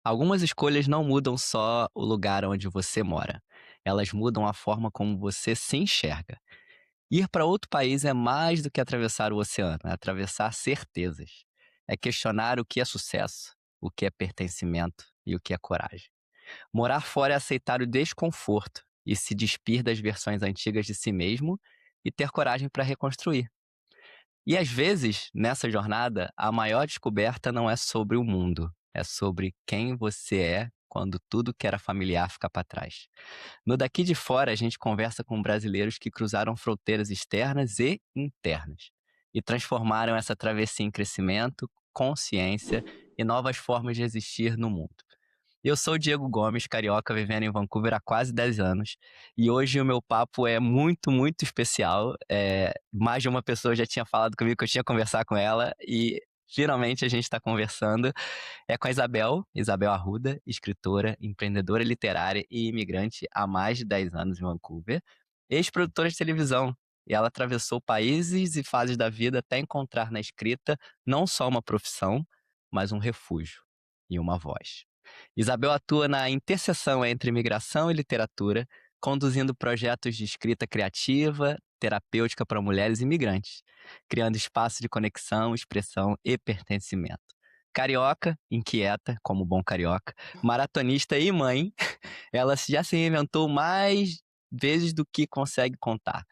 Algumas escolhas não mudam só o lugar onde você mora, elas mudam a forma como você se enxerga. Ir para outro país é mais do que atravessar o oceano, é atravessar certezas. É questionar o que é sucesso, o que é pertencimento e o que é coragem. Morar fora é aceitar o desconforto e se despir das versões antigas de si mesmo e ter coragem para reconstruir. E às vezes, nessa jornada, a maior descoberta não é sobre o mundo, é sobre quem você é quando tudo que era familiar fica para trás. No Daqui de Fora, a gente conversa com brasileiros que cruzaram fronteiras externas e internas e transformaram essa travessia em crescimento, consciência e novas formas de existir no mundo. Eu sou o Diego Gomes, carioca, vivendo em Vancouver há quase 10 anos. E hoje o meu papo é muito, muito especial. Mais de uma pessoa já tinha falado comigo que eu tinha que conversar com ela. E finalmente a gente está conversando. É com a Isabel Arruda, escritora, empreendedora literária e imigrante há mais de 10 anos em Vancouver. Ex-produtora de televisão. E ela atravessou países e fases da vida até encontrar na escrita não só uma profissão, mas um refúgio e uma voz. Isabel atua na interseção entre imigração e literatura, conduzindo projetos de escrita criativa, terapêutica para mulheres imigrantes, criando espaço de conexão, expressão e pertencimento. Carioca, inquieta, como bom carioca, maratonista e mãe, ela já se reinventou mais vezes do que consegue contar.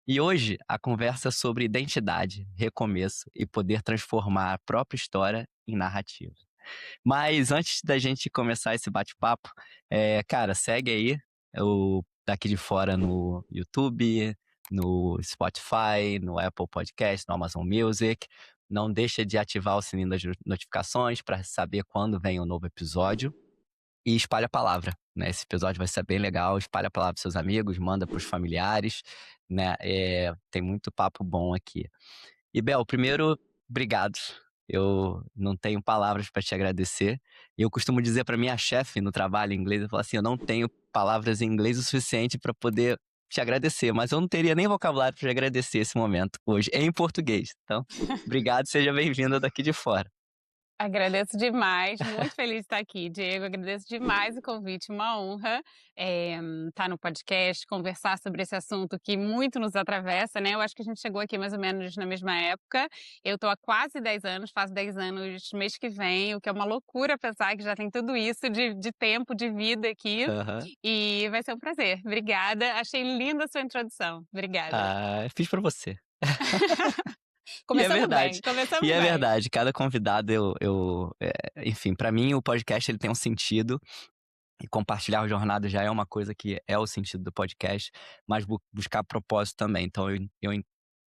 E hoje a conversa é sobre identidade, recomeço e poder transformar a própria história em narrativa. Mas antes da gente começar esse bate-papo, cara, segue aí o Daqui de Fora no YouTube, no Spotify, no Apple Podcast, no Amazon Music. Não deixa de ativar o sininho das notificações para saber quando vem um novo episódio. E espalha a palavra, né? Esse episódio vai ser bem legal. Espalha a palavra para seus amigos, manda para os familiares, né? Tem muito papo bom aqui. E Bel, primeiro, obrigado. Eu não tenho palavras para te agradecer. Eu costumo dizer para minha chefe no trabalho em inglês, eu falo assim, eu não tenho palavras em inglês o suficiente para poder te agradecer, mas eu não teria nem vocabulário para te agradecer esse momento hoje em português. Então, obrigado, seja bem-vindo daqui de fora. Agradeço demais, muito feliz de estar aqui, Diego. Agradeço demais o convite, uma honra estar no podcast, conversar sobre esse assunto que muito nos atravessa, né? Eu acho que a gente chegou aqui mais ou menos na mesma época. Eu estou há quase 10 anos, faço 10 anos mês que vem, o que é uma loucura pensar que já tem tudo isso de tempo, de vida aqui. Aham. E vai ser um prazer. Obrigada, achei linda a sua introdução. Obrigada. Ah, fiz para você. E é Começamos verdade. bem, E começamos é bem. verdade. Cada convidado, enfim, para mim o podcast ele tem um sentido. E compartilhar a jornada já é uma coisa que é o sentido do podcast, mas buscar propósito também. Então,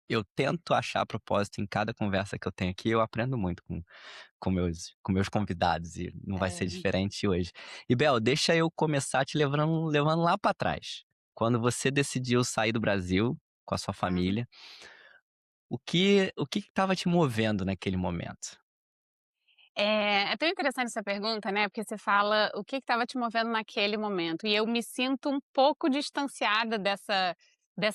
eu tento achar propósito em cada conversa que eu tenho aqui. Eu aprendo muito com meus convidados e não vai ser É, diferente hoje. E, Bel, deixa eu começar te levando lá para trás. Quando você decidiu sair do Brasil com a sua tá. família, o que estava te movendo naquele momento? É tão interessante essa pergunta, né, porque você fala o que estava te movendo naquele momento, e eu me sinto um pouco distanciada dessa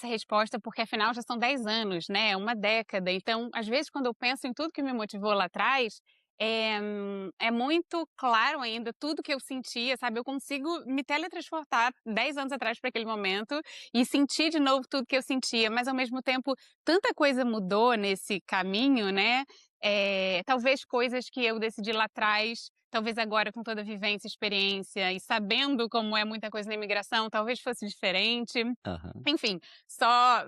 resposta, porque afinal já são 10 anos, né, uma década, então, às vezes, quando eu penso em tudo que me motivou lá atrás, é muito claro ainda tudo que eu sentia, sabe, eu consigo me teletransportar 10 anos atrás para aquele momento e sentir de novo tudo que eu sentia, mas ao mesmo tempo tanta coisa mudou nesse caminho, né, talvez coisas que eu decidi lá atrás, talvez agora com toda a vivência, experiência e sabendo como é muita coisa na imigração, talvez fosse diferente. Aham. Enfim, só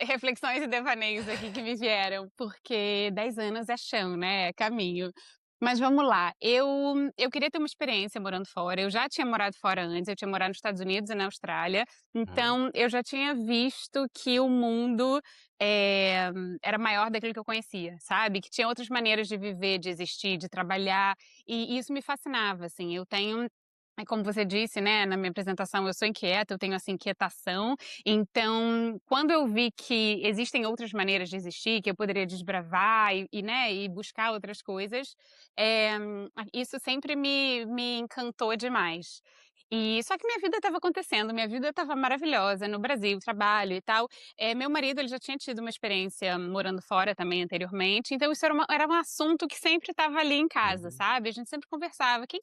reflexões e devaneios aqui que me vieram, porque 10 anos é chão, né, é caminho. Mas vamos lá, eu queria ter uma experiência morando fora, eu já tinha morado fora antes, eu tinha morado nos Estados Unidos e na Austrália, Uhum. então eu já tinha visto que o mundo, era maior daquilo que eu conhecia, sabe, que tinha outras maneiras de viver, de existir, de trabalhar, e isso me fascinava, assim, eu tenho como você disse, né, na minha apresentação, eu sou inquieta, eu tenho essa inquietação, então, quando eu vi que existem outras maneiras de existir, que eu poderia desbravar né, e buscar outras coisas, isso sempre me encantou demais. E só que minha vida estava acontecendo, minha vida estava maravilhosa no Brasil, trabalho e tal. Meu marido, ele já tinha tido uma experiência morando fora também anteriormente, então isso era um assunto que sempre estava ali em casa, Uhum, sabe. A gente sempre conversava: quem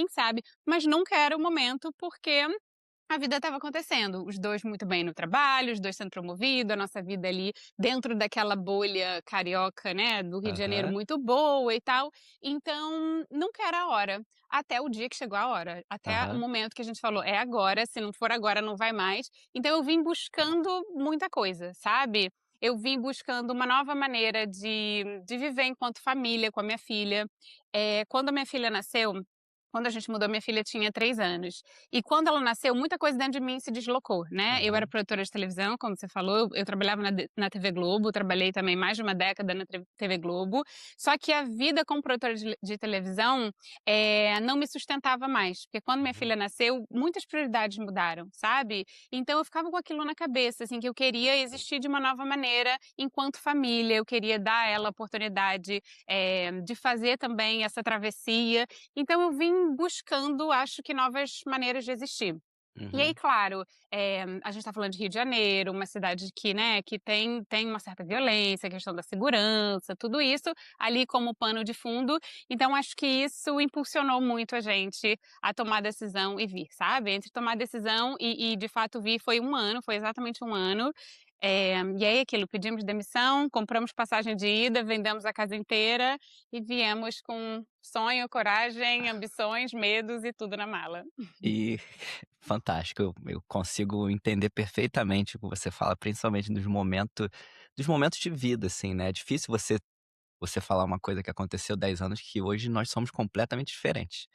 sabe", mas nunca era o momento, porque a vida estava acontecendo, os 2 muito bem no trabalho, os 2 sendo promovidos, a nossa vida ali dentro daquela bolha carioca, né, do Rio de Janeiro aham, muito boa e tal, então nunca era a hora, até o dia que chegou a hora, até o aham, momento que a gente falou: "É agora, se não for agora não vai mais". Então eu vim buscando muita coisa, sabe. Eu vim buscando uma nova maneira de viver enquanto família com a minha filha. Quando a minha filha nasceu, quando a gente mudou, minha filha tinha 3 anos. E quando ela nasceu, muita coisa dentro de mim se deslocou, né. Eu era aham, produtora de televisão, como você falou, eu trabalhava na TV Globo, trabalhei também mais de uma década na TV Globo, só que a vida como produtora de televisão, não me sustentava mais, porque quando minha uhum, filha nasceu, muitas prioridades mudaram, sabe. Então eu ficava com aquilo na cabeça, assim, que eu queria existir de uma nova maneira enquanto família, eu queria dar a ela a oportunidade, de fazer também essa travessia, então eu vim buscando, acho que novas maneiras de existir. E aí, uhum, claro, a gente está falando de Rio de Janeiro, uma cidade que, né, que tem uma certa violência, a questão da segurança, tudo isso ali como pano de fundo. Então acho que isso impulsionou muito a gente a tomar a decisão e vir, sabe. Entre tomar a decisão e de fato vir foi um ano, foi exatamente um ano. E aí aquilo, pedimos demissão, compramos passagem de ida, vendemos a casa inteira e viemos com sonho, coragem, ambições, medos e tudo na mala. e fantástico, eu consigo entender perfeitamente o que você fala, principalmente dos momentos de vida, assim, né, é difícil você falar uma coisa que aconteceu 10 anos que hoje nós somos completamente diferentes,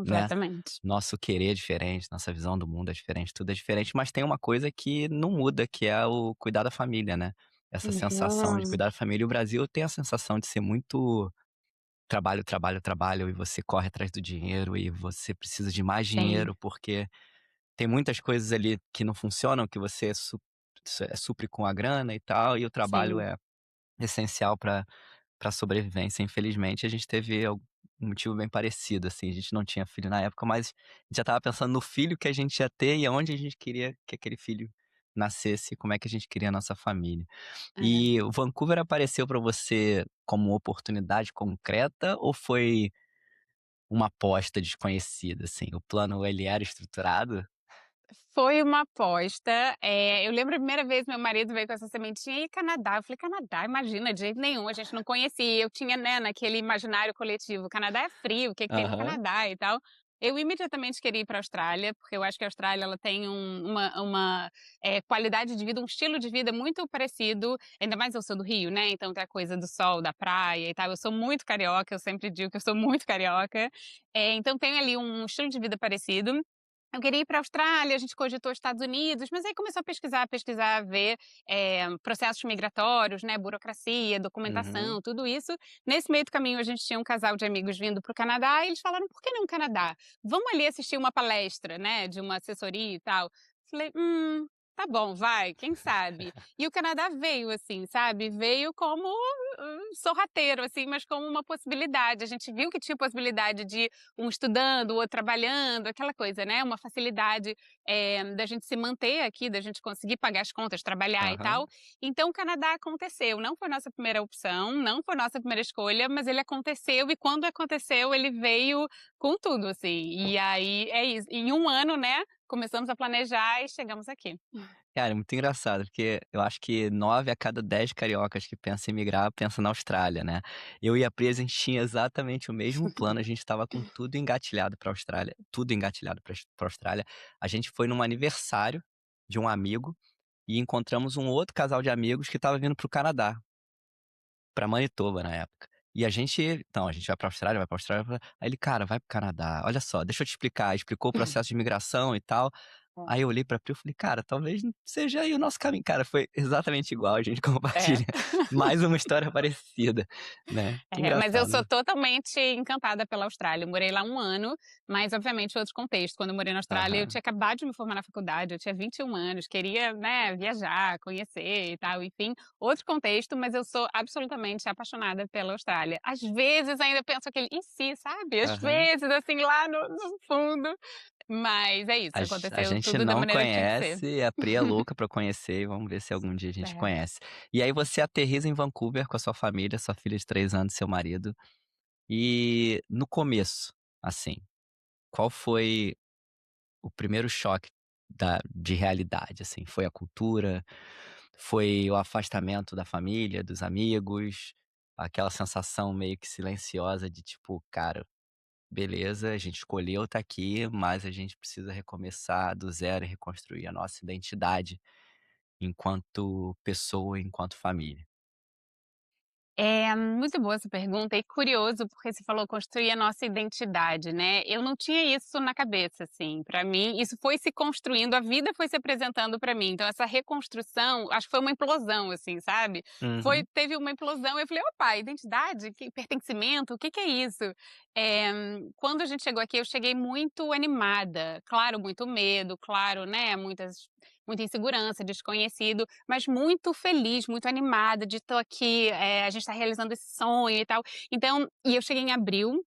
né. Completamente. Nosso querer é diferente, nossa visão do mundo é diferente, tudo é diferente, mas tem uma coisa que não muda, que é o cuidar da família, né. Essa sensação de Uhum. cuidar da família. E o Brasil tem a sensação de ser muito trabalho, trabalho, trabalho, e você corre atrás do dinheiro, e você precisa de mais Sim, dinheiro, porque tem muitas coisas ali que não funcionam, que você supre com a grana e tal, e o trabalho sim. é essencial para sobrevivência. Infelizmente, a gente teve um motivo bem parecido, assim, a gente não tinha filho na época, mas a gente já estava pensando no filho que a gente ia ter e aonde a gente queria que aquele filho nascesse, como é que a gente queria a nossa família. É. E o Vancouver apareceu para você como oportunidade concreta ou foi uma aposta desconhecida, assim? O plano ele era estruturado? Foi uma aposta, eu lembro a primeira vez meu marido veio com essa sementinha: "E Canadá?" Eu falei: "Canadá? Imagina, de jeito nenhum", a gente não conhecia, eu tinha, né, naquele imaginário coletivo, Canadá é frio, o que que tem no Aham. Canadá e tal. Eu imediatamente queria ir para a Austrália, porque eu acho que a Austrália ela tem qualidade de vida, um estilo de vida muito parecido, ainda mais eu sou do Rio, né, então tem a coisa do sol, da praia e tal, eu sou muito carioca, eu sempre digo que eu sou muito carioca, então tem ali um estilo de vida parecido. Eu queria ir para a Austrália, a gente cogitou Estados Unidos, mas aí começou a pesquisar, ver, processos migratórios, né, burocracia, Uhum. documentação, tudo isso. Nesse meio do caminho, a gente tinha um casal de amigos vindo para o Canadá e eles falaram: "Por que não Canadá? Vamos ali assistir uma palestra, né, de uma assessoria e tal". Falei: tá bom, vai, quem sabe". E o Canadá veio assim, sabe, veio como, sorrateiro, assim, mas como uma possibilidade. A gente viu que tinha possibilidade de um estudando, o outro trabalhando, aquela coisa, né, uma facilidade, da gente se manter aqui, da gente conseguir pagar as contas, trabalhar e Aham. tal. Então o Canadá aconteceu, não foi nossa primeira opção, não foi nossa primeira escolha, mas ele aconteceu e quando aconteceu ele veio com tudo, assim. E aí é isso, em um ano, né, começamos a planejar e chegamos aqui. Cara, é muito engraçado, porque eu acho que 9 a cada 10 cariocas que pensam em migrar, pensa na Austrália, né. Eu e a Pri, a gente tinha exatamente o mesmo plano, a gente estava com tudo engatilhado pra Austrália, tudo engatilhado pra Austrália. A gente foi num aniversário de um amigo e encontramos um outro casal de amigos que estava vindo para o Canadá, pra Manitoba na época. E a gente então, a gente vai pra Austrália, aí ele: "Cara, vai para o Canadá, olha só, deixa eu te explicar", explicou o processo de imigração e tal. Aí eu olhei pra Pri e falei: "Cara, talvez não seja aí o nosso caminho". Cara, foi exatamente igual, a gente É. compartilha mais uma história parecida, né. Que Mas eu engraçado, sou né. totalmente encantada pela Austrália. Eu morei lá um ano, mas obviamente outro contexto. Quando eu morei na Austrália, eu tinha Aham, acabado de me formar na faculdade, eu tinha 21 anos, queria, né, viajar, conhecer e tal, enfim, outro contexto, mas eu sou absolutamente apaixonada pela Austrália. Às vezes ainda penso aquele "e se", sabe, às aham. vezes, assim, lá no fundo, Mas é isso, A aconteceu gente tudo da não maneira que tinha que ser. conhece, a Pri é louca pra conhecer e vamos ver se algum dia a gente É. conhece. E aí você aterriza em Vancouver com a sua família, sua filha de 3 anos, seu marido. E no começo, assim, qual foi o primeiro choque de realidade, assim? Foi a cultura? Foi o afastamento da família, dos amigos? Aquela sensação meio que silenciosa de tipo: "Cara, beleza, a gente escolheu estar aqui, mas a gente precisa recomeçar do zero e reconstruir a nossa identidade enquanto pessoa, enquanto família". É, muito boa essa pergunta e curioso, porque você falou construir a nossa identidade, né. Eu não tinha isso na cabeça, assim, para mim isso foi se construindo, a vida foi se apresentando para mim, então essa reconstrução, acho que foi uma implosão, assim, sabe. Uhum. Teve uma implosão, eu falei: "Opa, identidade, que pertencimento, o que que é isso?". Quando a gente chegou aqui, eu cheguei muito animada, claro, muito medo, claro, né, muita insegurança, desconhecido, mas muito feliz, muito animada de estar aqui, a gente está realizando esse sonho e tal. Então eu cheguei em abril,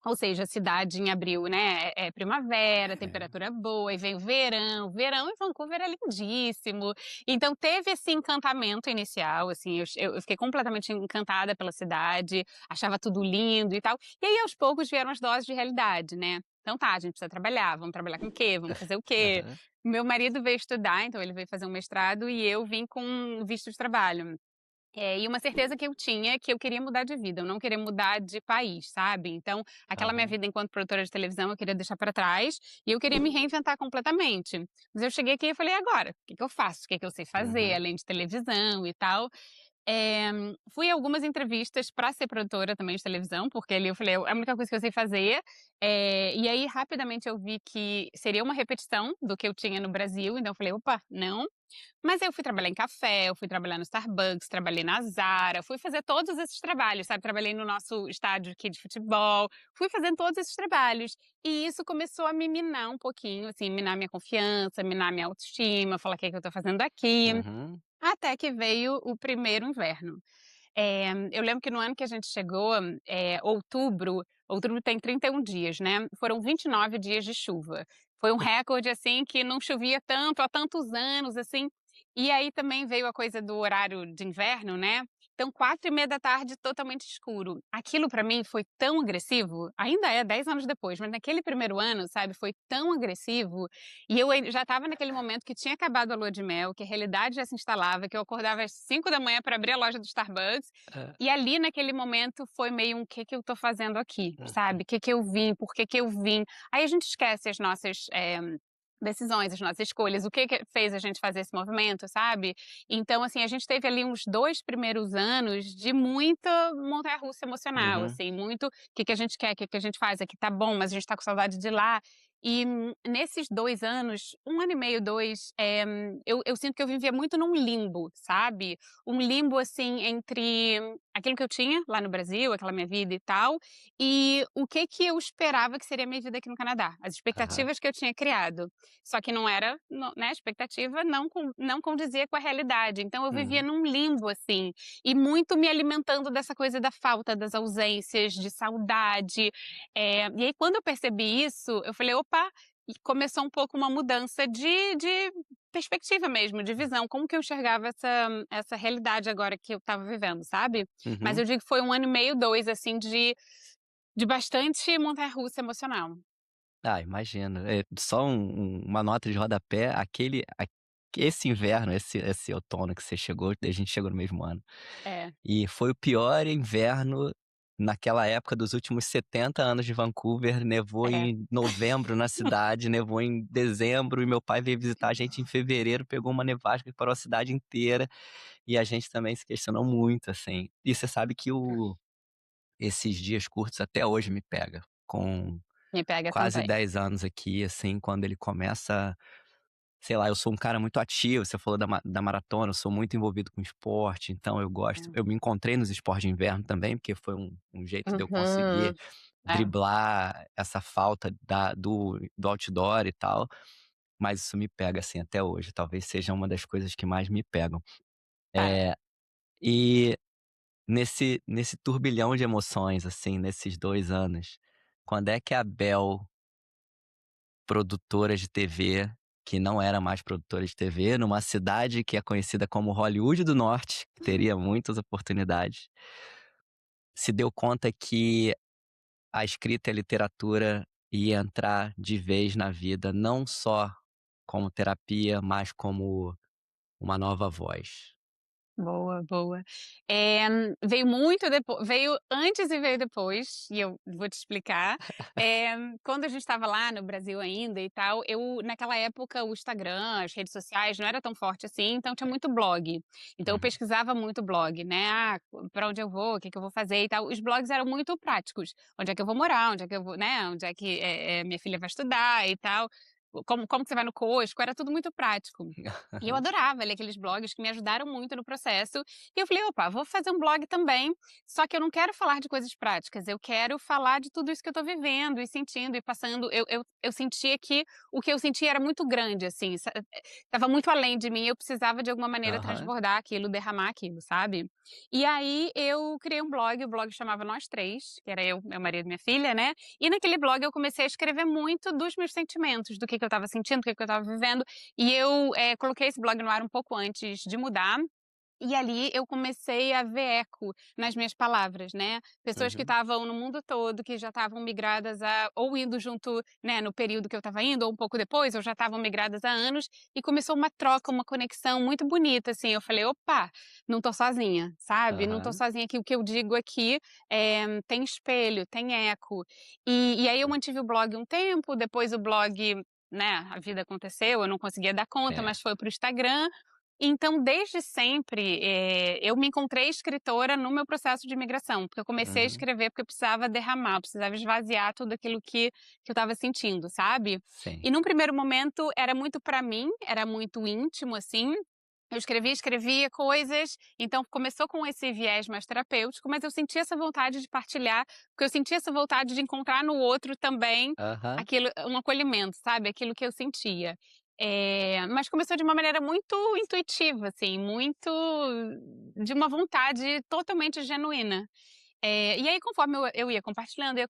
ou seja, a cidade em abril, né, é primavera, É. temperatura boa, e vem o verão, verão em Vancouver é lindíssimo. Então teve esse encantamento inicial, assim, eu fiquei completamente encantada pela cidade, achava tudo lindo e tal. E aí aos poucos vieram as doses de realidade, né. Então tá, a gente precisa trabalhar, vamos trabalhar com o quê? Vamos fazer o quê? Aham, Meu marido veio estudar, então ele veio fazer um mestrado e eu vim com visto de trabalho. E uma certeza que eu tinha, que eu queria mudar de vida, eu não queria mudar de país, sabe. Então, aquela minha aham, vida enquanto produtora de televisão eu queria deixar para trás, e eu queria me reinventar completamente. Mas eu cheguei aqui e falei: "Agora, o que que eu faço? O que que eu sei fazer, uhum, além de televisão e tal?". Eh, Fui a algumas entrevistas para ser produtora também de televisão, porque ali eu falei: "É a única coisa que eu sei fazer". E aí rapidamente eu vi que seria uma repetição do que eu tinha no Brasil, então eu falei: "Opa, não". Mas eu fui trabalhar em café, eu fui trabalhar no Starbucks, trabalhei na Zara, fui fazer todos esses trabalhos, sabe, trabalhei no nosso estádio aqui de futebol, fui fazendo todos esses trabalhos. E isso começou a me minar um pouquinho, assim, minar minha confiança, minar minha autoestima, falar: "O que é que eu tô fazendo aqui?". uhum, Até que veio o primeiro inverno. Eu lembro que no ano que a gente chegou, outubro tem 31 dias, né, foram 29 dias de chuva. Foi um recorde, assim, que não chovia tanto há tantos anos, assim. E aí também veio a coisa do horário de inverno, né, então 4h30 totalmente escuro. Aquilo pra mim foi tão agressivo, ainda é 10 anos depois, mas naquele primeiro ano, sabe, foi tão agressivo, e eu já estava naquele momento que tinha acabado a lua de mel, que a realidade já se instalava, que eu acordava às 5 da manhã para abrir a loja do Starbucks, hã, e ali naquele momento foi meio um "que eu tô fazendo aqui?", uhum, sabe, que eu vim, por que que eu vim? Aí a gente esquece as nossas, decisões, as nossas escolhas, o que fez a gente fazer esse movimento, sabe. Então, assim, a gente teve ali uns 2 primeiros anos de muita montanha-russa emocional, uhum, assim, muito: que a gente quer? O que que a gente faz? Aqui tá bom, mas a gente tá com saudade de lá". E nesses 2 anos, 1 ano e meio, 2, eu sinto que eu vivia muito num limbo, sabe. Um limbo, assim, entre aquilo que eu tinha lá no Brasil, aquela minha vida e tal, e o que eu esperava que seria a minha vida aqui no Canadá, as aham, expectativas que eu tinha criado. Só que não era, né, a expectativa não condizia com a realidade, então eu vivia uhum, num limbo, assim, e muito me alimentando dessa coisa da falta, das ausências, de saudade. E aí quando eu percebi isso, eu falei: "Opa", e começou um pouco uma mudança de perspectiva mesmo, de visão, como que eu enxergava essa realidade agora que eu estava vivendo, sabe. Mas uhum. eu digo que foi 1 ano e meio, 2 assim, de bastante montanha-russa emocional. Ah, imagino. Só uma nota de rodapé, esse inverno, esse outono que você chegou, a gente chegou no mesmo ano, É, e foi o pior inverno naquela época dos últimos 70 anos de Vancouver, nevou é. em novembro na cidade, nevou em dezembro e meu pai veio visitar a gente em fevereiro, pegou uma nevasca que parou a cidade inteira, e a gente também se questionou muito, assim. E você sabe que esses dias curtos até hoje me pega, com Me pega quase também. 10 anos aqui, assim, quando ele começa, sei lá, eu sou um cara muito ativo, você falou da maratona, eu sou muito envolvido com esporte, então É. eu me encontrei nos esportes de inverno também, porque foi um jeito de eu conseguir Uhum. É, driblar essa falta do outdoor e tal, mas isso me pega, assim, até hoje, talvez seja uma das coisas que mais me pegam. tá. E nesse turbilhão de emoções, assim, nesses 2 anos, quando é que a Bel produtora de TV, que não era mais produtora de TV, numa cidade que é conhecida como Hollywood do Norte, que teria muitas oportunidades, se deu conta que a escrita e a literatura ia entrar de vez na vida, não só como terapia, mas como uma nova voz. Boa, boa. Veio muito depois, veio antes e veio depois, e eu vou te explicar. Quando a gente estava lá no Brasil ainda e tal, eu naquela época o Instagram, as redes sociais não era tão forte assim, então tinha muito blog. Então eu Uhum. pesquisava muito blog, né, pra onde eu vou, o que que eu vou fazer e tal. Os blogs eram muito práticos, onde é que eu vou morar, onde é que eu vou, né, onde é que, minha filha vai estudar e tal, como que você vai no Costco, era tudo muito prático. E eu adorava ler aqueles blogs que me ajudaram muito no processo, e eu falei: "Opa, vou fazer um blog também, só que eu não quero falar de coisas práticas, eu quero falar de tudo isso que eu tô vivendo e sentindo e passando". Eu sentia que o que eu sentia era muito grande, assim, estava muito além de mim, eu precisava de alguma maneira Aham. transbordar aquilo, derramar aquilo, sabe. E aí eu criei um blog, o blog chamava Nós Três, que era eu, meu marido e minha filha, né, e naquele blog eu comecei a escrever muito dos meus sentimentos, do que eu estava sentindo, o que eu estava vivendo, e eu, coloquei esse blog no ar um pouco antes de mudar, e ali eu comecei a ver eco nas minhas palavras, né. Pessoas que Uhum. estavam no mundo todo, que já estavam migradas a ou indo junto, né, no período que eu estava indo, ou um pouco depois, ou já estavam migradas há anos, e começou uma troca, uma conexão muito bonita, assim. Eu falei: "Opa, não tô sozinha", sabe, "não tô Aham. sozinha aqui, o que eu digo aqui, tem espelho, tem eco". E aí eu mantive o blog um tempo, depois o blog, né, a vida aconteceu, eu não conseguia dar conta, É. mas foi para o Instagram. Então, desde sempre, eu me encontrei escritora no meu processo de imigração, porque eu comecei a Uhum. escrever porque eu precisava derramar, eu precisava esvaziar tudo aquilo que eu estava sentindo, sabe. Sim. E num primeiro momento era muito para mim, era muito íntimo, assim, eu escrevia coisas, então começou com esse viés mais terapêutico, mas eu sentia essa vontade de partilhar, porque eu sentia essa vontade de encontrar no outro também Aham. aquilo, um acolhimento, sabe, aquilo que eu sentia. Mas começou de uma maneira muito intuitiva, assim, muito de uma vontade totalmente genuína. E aí conforme eu ia compartilhando,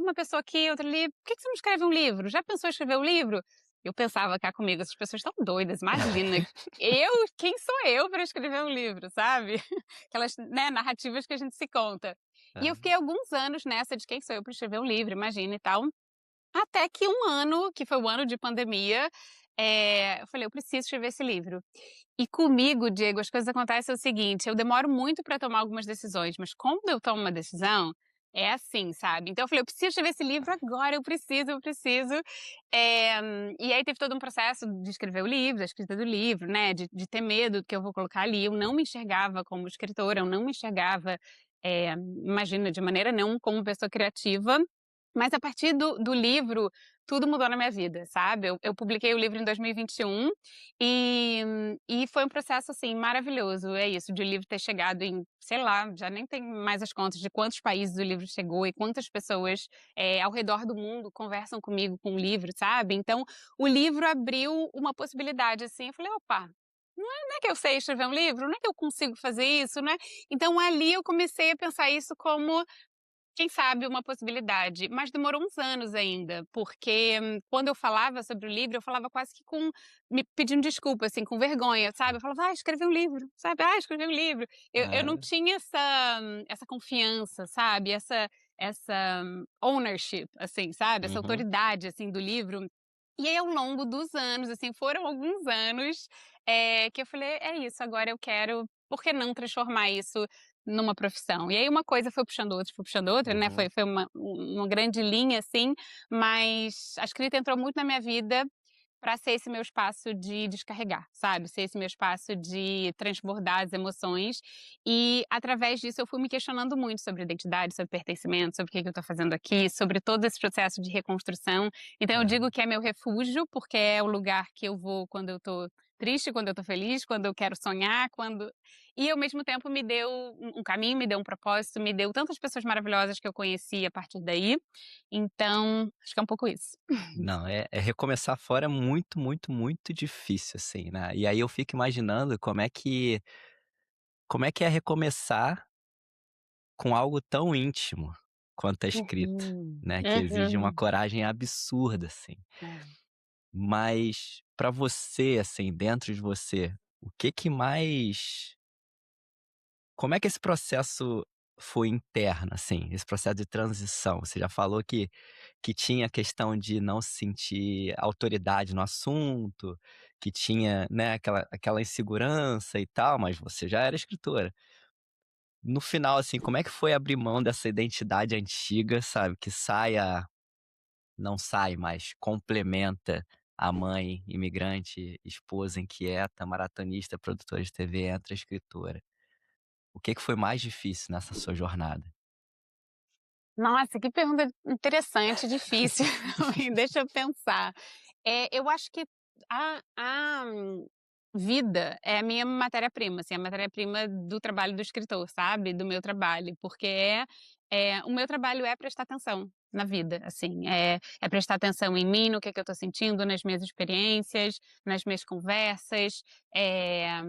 uma pessoa aqui, outra ali: "Por que você não escreve um livro? Já pensou em escrever um livro?". Eu pensava cá comigo: "Essas pessoas estão doidas, imagina, quem sou eu para escrever um livro?", sabe. Aquelas, né, narrativas que a gente se conta. E eu fiquei Aham. alguns anos nessa de quem sou eu para escrever um livro, imagina e tal. Até que um ano, que foi o ano de pandemia, eu falei: "Eu preciso escrever esse livro". E comigo, Diego, as coisas acontecem o seguinte, eu demoro muito para tomar algumas decisões, mas quando eu tomo uma decisão, é assim, sabe. Então eu falei: "Eu preciso escrever esse livro agora, eu preciso, eu preciso". E aí teve todo um processo de escrever o livro, da escrita do livro, né, de ter medo do que eu vou colocar ali. Eu não me enxergava como escritora, eu não me enxergava, imagina, de maneira nenhuma como pessoa criativa. Mas a partir do livro, tudo mudou na minha vida, sabe. Eu publiquei o livro em 2021 e foi um processo, assim, maravilhoso. É isso, de o livro ter chegado em, sei lá, já nem tem mais as contas de quantos países o livro chegou e quantas pessoas, ao redor do mundo conversam comigo com o livro, sabe. Então, o livro abriu uma possibilidade, assim, eu falei: "Opa, não é que eu sei escrever um livro? Não é que eu consigo fazer isso, né". Então ali eu comecei a pensar isso como, quem sabe, uma possibilidade, mas demorou uns anos ainda, porque quando eu falava sobre o livro, eu falava quase que com me pedindo desculpa, assim, com vergonha, sabe. Eu falava: "Ah, escrevi um livro", sabe, "Ah, escrevi um livro". Eu não Aham. tinha essa confiança, sabe, essa ownership, assim, sabe, essa Uhum. autoridade, assim, do livro. E aí ao longo dos anos, assim, foram alguns anos, que eu falei: "É isso, agora eu quero, por que não transformar isso numa profissão?". E aí uma coisa foi puxando outra, né, Uhum. foi uma grande linha, assim, mas a escrita entrou muito na minha vida para ser esse meu espaço de descarregar, sabe, ser esse meu espaço de transbordar as emoções, e através disso eu fui me questionando muito sobre identidade, sobre pertencimento, sobre o que que eu estou fazendo aqui, sobre todo esse processo de reconstrução. Então eu digo Aham. que é meu refúgio, porque é o lugar que eu vou quando eu estou triste, quando eu estou feliz, quando eu quero sonhar, quando e ao mesmo tempo me deu um caminho, me deu um propósito, me deu tantas pessoas maravilhosas que eu conheci a partir daí, então acho que é um pouco isso. Não, é recomeçar fora é muito, muito, muito difícil, assim, né. E aí eu fico imaginando como é que é recomeçar com algo tão íntimo, quanto a escrita, Uhum. né, que exige uma Uhum. coragem absurda, assim. É. Mas para você, assim, dentro de você, o que que mais como é que esse processo foi interno, assim, esse processo de transição? Você já falou que tinha a questão de não se sentir autoridade no assunto, que tinha, né, aquela insegurança e tal, mas você já era escritora. No final, assim, como é que foi abrir mão dessa identidade antiga, sabe, que não sai, mas complementa a mãe imigrante, esposa inquieta, maratonista, produtora de TV, entra escritora. O que que foi mais difícil nessa sua jornada? Nossa, que pergunta interessante, difícil também, deixa eu pensar. Eu acho que a vida é a minha matéria-prima, assim, a matéria-prima do trabalho do escritor, sabe, do meu trabalho, porque o meu trabalho é prestar atenção na vida, assim, é prestar atenção em mim, no que eu estou sentindo, nas minhas experiências, nas minhas conversas, é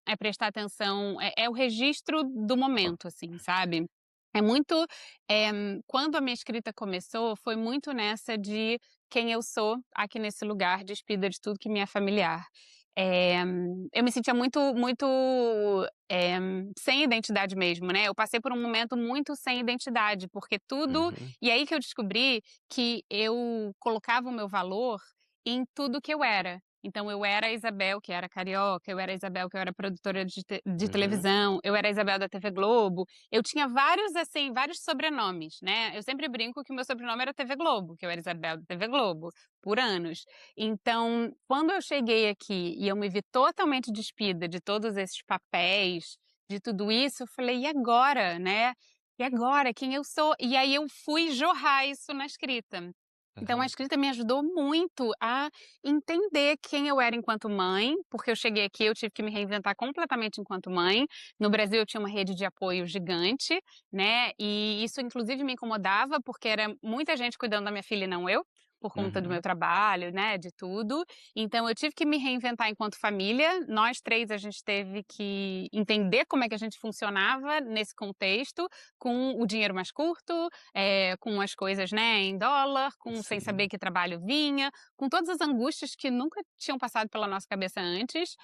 é prestar atenção, é o registro do momento, assim, sabe. É muito, eh, quando a minha escrita começou, foi muito nessa de quem eu sou aqui nesse lugar, despida de tudo que me é familiar. Eh, eu me sentia muito, eh, sem identidade mesmo, né, eu passei por um momento muito sem identidade, porque tudo Uhum, e aí que eu descobri que eu colocava o meu valor em tudo que eu era. Então eu era a Isabel que era carioca, eu era a Isabel que eu era produtora de uhum, televisão, eu era a Isabel da TV Globo, eu tinha vários, assim, vários sobrenomes, né, eu sempre brinco que o meu sobrenome era TV Globo, que eu era Isabel da TV Globo, por anos. Então, quando eu cheguei aqui e eu me vi totalmente despida de todos esses papéis, de tudo isso, eu falei: "E agora, né? E agora, quem eu sou?". E aí eu fui jorrar isso na escrita. Então a aham, escrita me ajudou muito a entender quem eu era enquanto mãe, porque eu cheguei aqui, eu tive que me reinventar completamente enquanto mãe. No Brasil eu tinha uma rede de apoio gigante, né, e isso inclusive me incomodava, porque era muita gente cuidando da minha filha e não eu, por conta do meu uhum, trabalho, né, de tudo. Então eu tive que me reinventar enquanto família, nós 3 a gente teve que entender como é que a gente funcionava nesse contexto, com o dinheiro mais curto, com as coisas, né, em dólar, com sem saber sim, que trabalho vinha, com todas as angústias que nunca tinham passado pela nossa cabeça antes.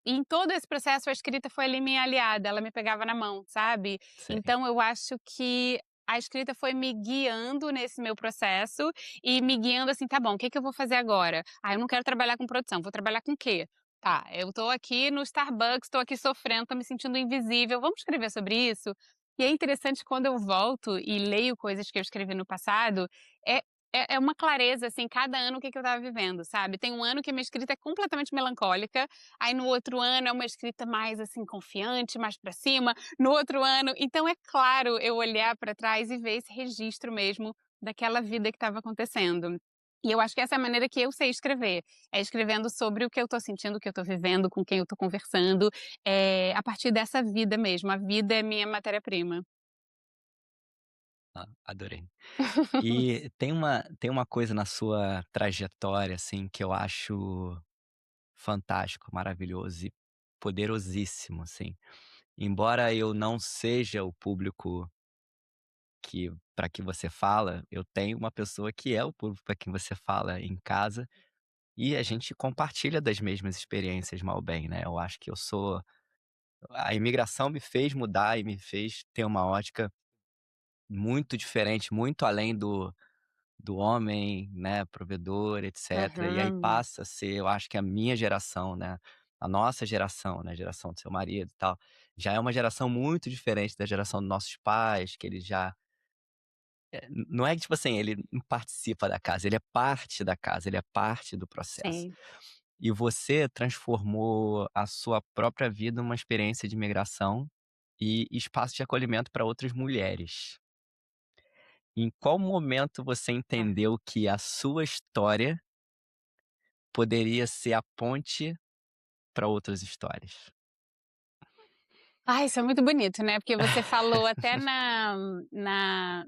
E em todo esse processo a escrita foi ali minha aliada, ela me pegava na mão, sabe. sei. Então eu acho que a escrita foi me guiando nesse meu processo e me guiando assim: "Tá bom, o que que eu vou fazer agora? Ah, eu não quero trabalhar com produção, vou trabalhar com o quê? Tá, eu tô aqui no Starbucks, tô aqui sofrendo, tô me sentindo invisível, vamos escrever sobre isso?". E é interessante quando eu volto e leio coisas que eu escrevi no passado, é é uma clareza, assim, cada ano o que que eu estava vivendo, sabe. Tem um ano que a minha escrita é completamente melancólica, aí no outro ano é uma escrita mais, assim, confiante, mais pra cima, no outro ano então é claro eu olhar pra trás e ver esse registro mesmo daquela vida que estava acontecendo. E eu acho que essa é a maneira que eu sei escrever, é escrevendo sobre o que eu tô sentindo, o que eu tô vivendo, com quem eu tô conversando, a partir dessa vida mesmo, a vida é minha matéria-prima. Ah, adorei. E tem uma coisa na sua trajetória, assim, que eu acho fantástico, maravilhoso e poderosíssimo, assim. Embora eu não seja o público que para que você fala, eu tenho uma pessoa que é o público para quem você fala em casa, e a gente compartilha das mesmas experiências, mal bem, né. Eu acho que eu sou a imigração me fez mudar e me fez ter uma ótica muito diferente, muito além do homem, né, provedor, etcétera, e aí Aham. passa a ser, eu acho que a minha geração, né, a nossa geração, né, a geração do seu marido e tal, já é uma geração muito diferente da geração dos nossos pais, que eles já não é que, tipo assim, ele não participa da casa, ele é parte da casa, ele é parte do processo. Sim. E você transformou a sua própria vida numa experiência de imigração e espaço de acolhimento para outras mulheres. Em qual momento você Tá. entendeu que a sua história poderia ser a ponte para outras histórias? Isso é muito bonito, né, porque você falou até na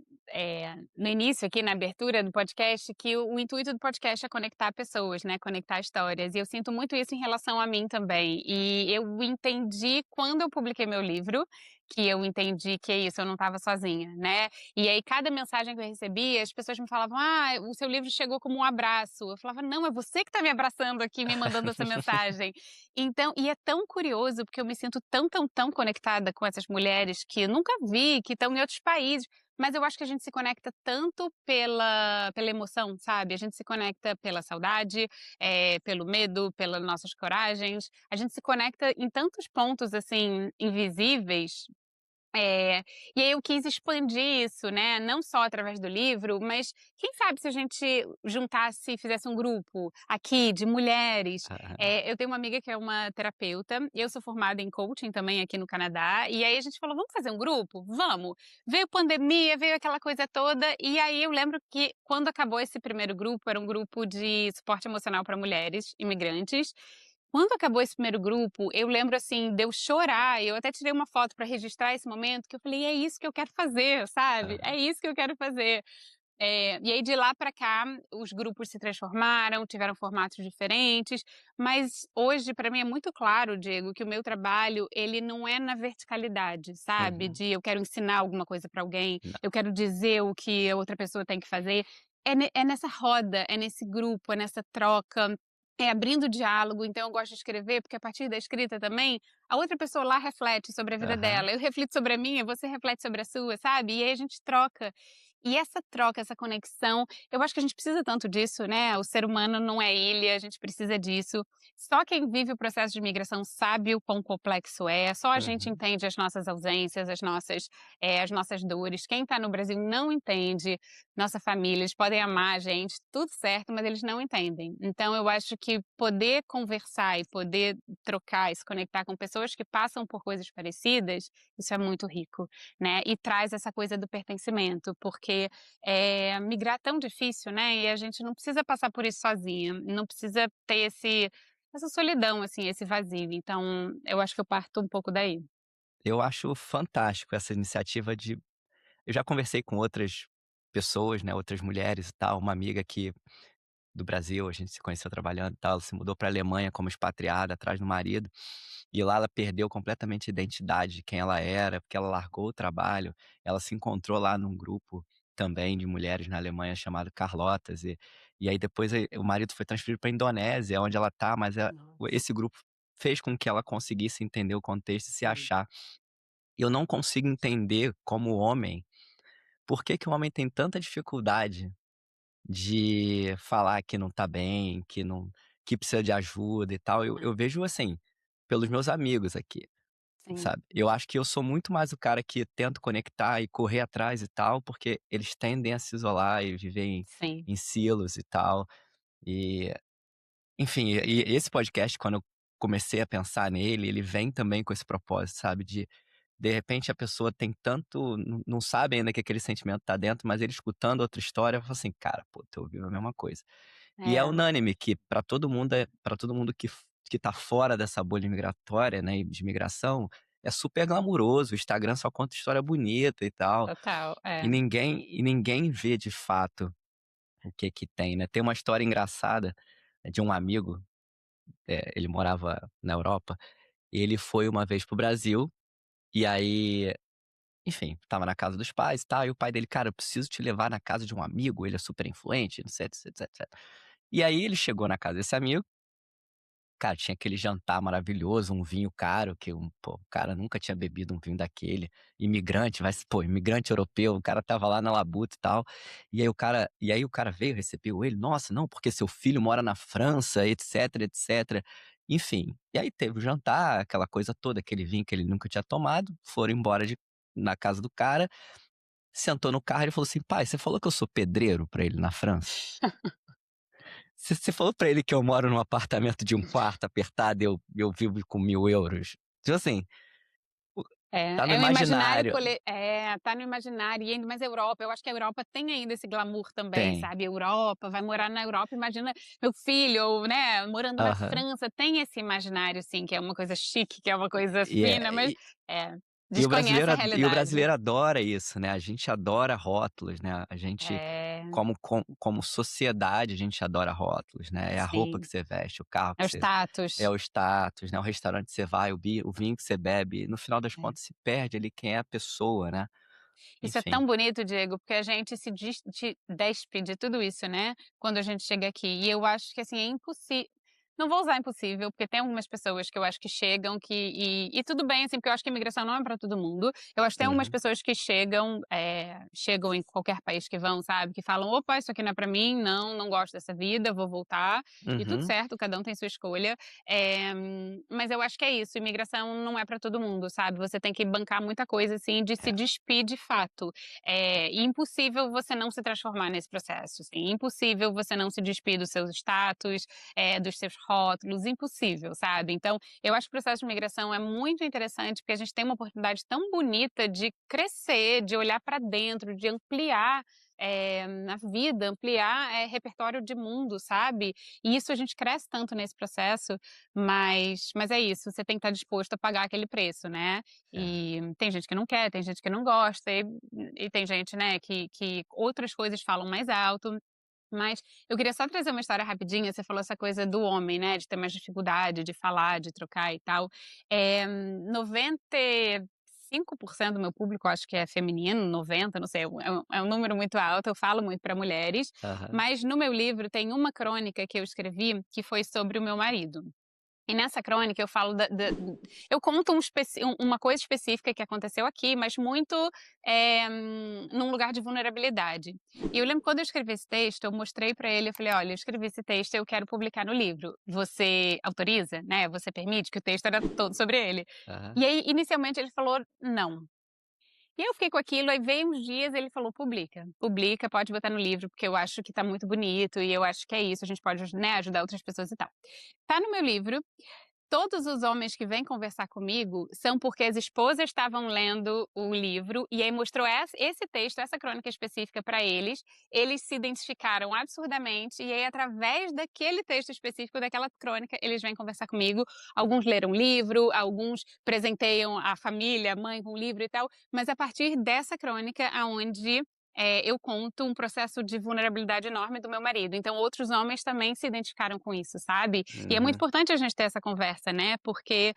no início aqui, na abertura do podcast, que o intuito do podcast é conectar pessoas, né, conectar histórias, e eu sinto muito isso em relação a mim também. E eu entendi quando eu publiquei meu livro, que eu entendi que é isso, eu não estava sozinha, né. E aí cada mensagem que eu recebia, as pessoas me falavam: "Ah, o seu livro chegou como um abraço". Eu falava: "Não, é você que está me abraçando aqui, me mandando essa mensagem". Então e é tão curioso, porque eu me sinto tão, tão, tão conectada com essas mulheres que eu nunca vi, que estão em outros países, mas eu acho que a gente se conecta tanto pela emoção, sabe, a gente se conecta pela saudade, pelo medo, pelas nossas coragens, a gente se conecta em tantos pontos, assim, invisíveis, é, e aí eu quis expandir isso, né, não só através do livro, mas quem sabe se a gente juntasse e fizesse um grupo aqui de mulheres. Aham. Eu tenho uma amiga que é uma terapeuta, eu sou formada em coaching também aqui no Canadá, e aí a gente falou: "Vamos fazer um grupo? Vamos". Veio pandemia, veio aquela coisa toda, e aí eu lembro que quando acabou esse primeiro grupo, era um grupo de suporte emocional para mulheres imigrantes, quando acabou esse primeiro grupo, eu lembro, assim, de eu chorar, eu até tirei uma foto para registrar esse momento, que eu falei: "É isso que eu quero fazer", sabe, Aham. "É isso que eu quero fazer". E aí de lá para cá, os grupos se transformaram, tiveram formatos diferentes, mas hoje para mim é muito claro, Diego, que o meu trabalho, ele não é na verticalidade, sabe, Uhum. de eu quero ensinar alguma coisa para alguém, Não. eu quero dizer o que a outra pessoa tem que fazer. É nessa roda, é nesse grupo, é nessa troca, é abrindo diálogo. Então eu gosto de escrever, porque a partir da escrita também, a outra pessoa lá reflete sobre a vida Aham. dela, eu reflito sobre a minha, você reflete sobre a sua, sabe, e aí a gente troca. E essa troca, essa conexão, eu acho que a gente precisa tanto disso, né, o ser humano não é ilha, a gente precisa disso. Só quem vive o processo de imigração sabe o quão complexo é, só a gente Uhum. entende as nossas ausências, as nossas dores. Quem está no Brasil não entende nossa família, eles podem amar a gente, tudo certo, mas eles não entendem. Então eu acho que poder conversar e poder trocar e se conectar com pessoas que passam por coisas parecidas, isso é muito rico, né, e traz essa coisa do pertencimento, porque, migrar é tão difícil, né, e a gente não precisa passar por isso sozinha, não precisa ter essa solidão, assim, esse vazio, então eu acho que eu parto um pouco daí. Eu acho fantástico essa iniciativa de eu já conversei com outras pessoas, né, outras mulheres e tal, uma amiga que do Brasil, a gente se conheceu trabalhando e tal, ela se mudou pra Alemanha como expatriada atrás do marido, e lá ela perdeu completamente a identidade de quem ela era, porque ela largou o trabalho, ela se encontrou lá num grupo também de mulheres na Alemanha chamado Carlotas, e aí depois o marido foi transferido pra Indonésia, onde ela tá, mas Nossa, esse grupo fez com que ela conseguisse entender o contexto e se sim. achar. E eu não consigo entender como homem, por que que o homem tem tanta dificuldade de falar que não tá bem, que precisa de ajuda e tal. Eu vejo assim, pelos meus amigos aqui, Sim, sabe. Eu acho que eu sou muito mais o cara que tento conectar e correr atrás e tal, porque eles tendem a se isolar e viver sim. em silos e tal. E, enfim, e esse podcast, quando eu comecei a pensar nele, ele vem também com esse propósito, sabe, de repente a pessoa tem tanto não sabe ainda que aquele sentimento tá dentro, mas ele escutando outra história, fala assim: "Cara, pô, tô ouvindo a mesma coisa". E é É, unânime que para todo mundo que tá fora dessa bolha migratória, né, e de imigração, é super glamuroso, o Instagram só conta história bonita e tal, total, e ninguém vê de fato o que que tem, né. Tem uma história engraçada de um amigo, ele morava na Europa, e ele foi uma vez para o Brasil, e aí, enfim, estava na casa dos pais e tal, e o pai dele: "Cara, eu preciso te levar na casa de um amigo, ele é super influente, não sei, etc, etc". E aí ele chegou na casa desse amigo. Cara, tinha aquele jantar maravilhoso, um vinho caro que o cara nunca tinha bebido um vinho daquele, imigrante, imigrante europeu, o cara estava lá na labuta e tal, e aí o cara veio, recebeu ele: "Nossa, não, porque seu filho mora na França, etc, etc". Enfim, e aí teve o jantar, aquela coisa toda, aquele vinho que ele nunca tinha tomado, foram embora na casa do cara, sentou no carro, e ele falou assim: "Pai, você falou que eu sou pedreiro pra ele na França?" Você falou pra ele que eu moro num apartamento de um quarto apertado e eu vivo com 1.000 euros? Tipo assim, o tá no É um imaginário imaginário. tá no imaginário e ainda mais a Europa, eu acho que a Europa tem ainda esse glamour também, Tem. sabe, Europa, vai morar na Europa, imagina meu filho ou, né, morando na Aham. França, tem esse imaginário sim, que é uma coisa chique, que é uma coisa E é fina, mas e é. E o desconhece brasileiro a ad e o realidade. brasileiro adora isso, né, a gente adora rótulos, né, a gente É, como sociedade, a gente adora rótulos, né, é a roupa que sim, você veste, o carro é que o você é status. o status, né, o restaurante que você vai, o vinho que você bebe, no final das É. contas se perde ali quem é a pessoa, né, Isso é enfim. tão bonito, Diego, porque a gente se despe de tudo isso, né, quando a gente chega aqui. E eu acho que, assim, é impossível. Não vou usar impossível, porque tem algumas pessoas que eu acho que chegam e tudo bem, assim, porque eu acho que a imigração não é para todo mundo. Eu acho que tem algumas Uhum, pessoas que chegam em qualquer país que vão, sabe, que falam: "Opa, isso aqui não é para mim, não gosto dessa vida, vou voltar", e tudo uhum, certo, cada um tem sua escolha. Mas eu acho que é isso, imigração não é para todo mundo, sabe, você tem que bancar muita coisa, assim, de se é, despir de fato. E impossível você não se transformar nesse processo, assim, impossível você não se despir dos seus status, dos seus rótulos, impossível, sabe. Então, eu acho que o processo de imigração é muito interessante, porque a gente tem uma oportunidade tão bonita de crescer, de olhar para dentro, de ampliar, a vida, ampliar, repertório de mundo, sabe. E isso a gente cresce tanto nesse processo, mas é isso, você tem que estar disposto a pagar aquele preço, né. é. E tem gente que não quer, tem gente que não gosta e tem gente, né, que outras coisas falam mais alto. Mas eu queria só trazer uma história rapidinha, você falou essa coisa do homem, né, de ter mais dificuldade de falar, de trocar e tal. 95% do meu público acho que é feminino, 90, não sei, é um número muito alto, eu falo muito para mulheres, Aham. mas no meu livro tem uma crônica que eu escrevi que foi sobre o meu marido. E nessa crônica eu falo eu conto uma coisa específica que aconteceu aqui, mas muito, num lugar de vulnerabilidade. E eu lembro quando eu escrevi esse texto, eu mostrei para ele, eu falei: "Olha, eu escrevi esse texto e eu quero publicar no livro. Você autoriza, né, você permite?", que o texto era todo sobre ele. Aham. E aí, inicialmente, ele falou: "Não". E eu fiquei com aquilo, aí veio uns dias, ele falou: "Publica, publica, pode botar no livro, porque eu acho que tá muito bonito e eu acho que é isso, a gente pode, né, ajudar outras pessoas e tal". Tá no meu livro. Todos os homens que vêm conversar comigo são porque as esposas estavam lendo o livro e aí mostrou esse texto, essa crônica específica para eles se identificaram absurdamente e aí através daquele texto específico, daquela crônica, eles vêm conversar comigo. Alguns leram o livro, alguns presenteiam a família, a mãe com o livro e tal, mas a partir dessa crônica aonde eu conto um processo de vulnerabilidade enorme do meu marido, então outros homens também se identificaram com isso, sabe. E é muito Uhum. importante a gente ter essa conversa, né, porque,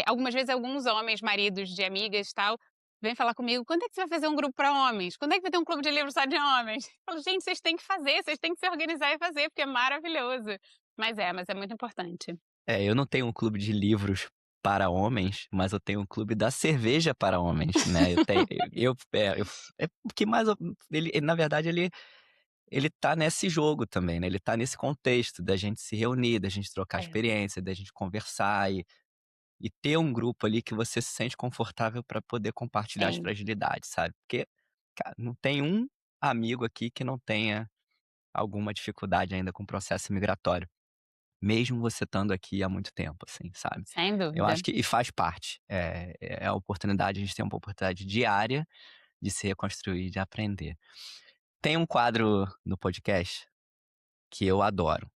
algumas vezes alguns homens, maridos de amigas, tal, vêm falar comigo: "Quando é que você vai fazer um grupo para homens? Quando é que vai ter um clube de livros só de homens?" Eu falo: "Gente, vocês têm que fazer, vocês têm que se organizar e fazer, porque é maravilhoso". Mas é muito importante. É, eu não tenho um clube de livros para homens, mas eu tenho um clube da cerveja para homens, né, eu tenho eu é porque mais ou ele na verdade ele tá nesse jogo também, né, ele tá nesse contexto da gente se reunir, da gente trocar É, experiência, da gente conversar e ter um grupo ali que você se sente confortável para poder compartilhar as sim, fragilidades, sabe. Porque, cara, não tem um amigo aqui que não tenha alguma dificuldade ainda com o processo migratório, mesmo você estando aqui há muito tempo, assim, sabe. sem Eu dúvida. acho que e faz parte, é a oportunidade, a gente tem uma oportunidade diária de se reconstruir, de aprender. Tem um quadro no podcast que eu adoro,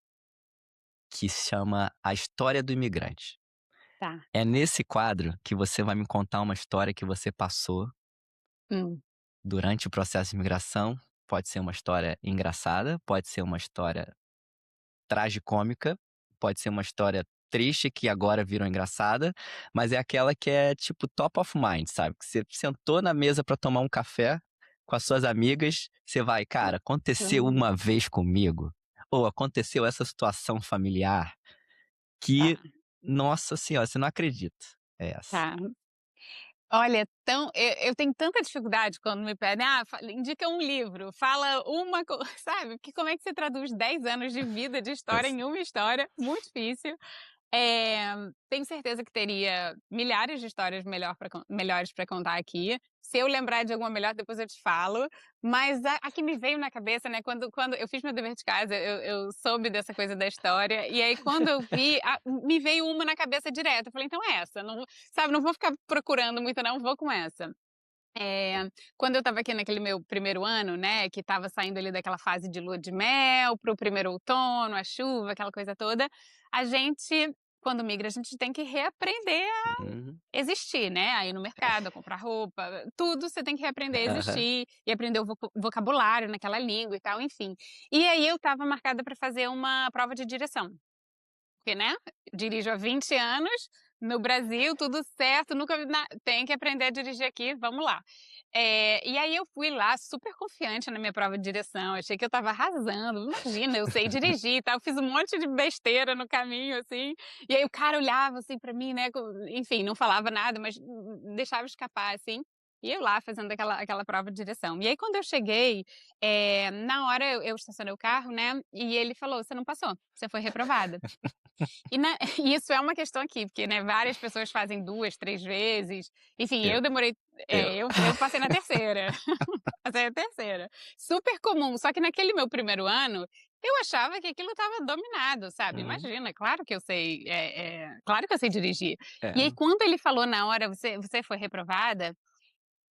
que se chama A História do Imigrante. Tá. É nesse quadro que você vai me contar uma história que você passou Hum, durante o processo de imigração. Pode ser uma história engraçada, pode ser uma história tragicômica, pode ser uma história triste que agora virou engraçada, mas é aquela que é tipo top of mind, sabe? Que você sentou na mesa pra tomar um café com as suas amigas, você vai, cara, aconteceu uhum, uma vez comigo, ou aconteceu essa situação familiar que, tá, nossa senhora, você não acredita. É essa. tá. Olha, eu tenho tanta dificuldade quando me pedem: "Ah, indica um livro, fala uma co", sabe, porque como é que você traduz 10 anos de vida, de Eu história em uma história? Muito difícil. Tenho certeza que teria milhares de histórias melhores para contar aqui. Se eu lembrar de alguma melhor, depois eu te falo. Mas a que me veio na cabeça, né, quando eu fiz meu dever de casa, eu soube dessa coisa da história, e aí quando eu vi, me veio uma na cabeça direto. Eu falei: "Então é essa, não vou", sabe, não vou ficar procurando muito não, vou com essa. Quando eu estava aqui naquele meu primeiro ano, né, que estava saindo ali daquela fase de lua de mel para o primeiro outono, a chuva, aquela coisa toda, a gente quando migra a gente tem que reaprender Uhum. existir, né, a ir no mercado, a comprar roupa, tudo você tem que reaprender a Aham. existir e aprender o vocabulário naquela língua e tal, enfim. E aí eu estava marcada para fazer uma prova de direção, porque, né, dirijo há 20 anos, no Brasil, tudo certo, nunca vi na tem que aprender a dirigir aqui, vamos lá. E aí eu fui lá super confiante na minha prova de direção, achei que eu estava arrasando, imagina, eu sei dirigir e tal, fiz um monte de besteira no caminho, assim, e aí o cara olhava, assim, pra mim, né, enfim, não falava nada, mas deixava escapar, assim, e eu lá fazendo aquela prova de direção. E aí quando eu cheguei, na hora eu estacionei o carro, né, e ele falou: "Você não passou, você foi reprovada". E na e isso é uma questão aqui, porque, né, várias pessoas fazem 2, 3 vezes, enfim, Eu eu demorei eu eu passei na terceira, passei na terceira. Super comum, só que naquele meu primeiro ano, eu achava que aquilo estava dominado, sabe, Uhum. imagina, claro que eu sei, claro que eu sei dirigir. E aí É. quando ele falou na hora: "Você foi reprovada",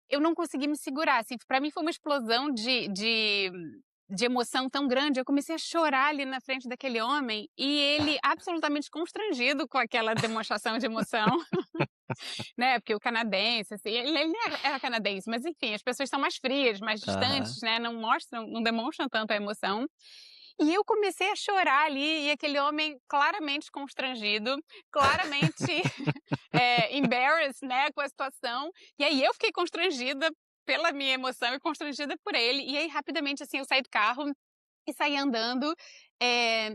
eu não consegui me segurar, assim, pra mim foi uma explosão de emoção tão grande, eu comecei a chorar ali na frente daquele homem, e ele absolutamente constrangido com aquela demonstração de emoção, né, porque o canadense, assim, ele nem era canadense, mas enfim, as pessoas são mais frias, mais Aham. distantes, né, não demonstram tanto a emoção. E eu comecei a chorar ali, e aquele homem claramente constrangido, claramente, embarrassed, né, com a situação, e aí eu fiquei constrangida pela minha emoção e constrangida por ele, e aí rapidamente, assim, eu saí do carro e saí andando,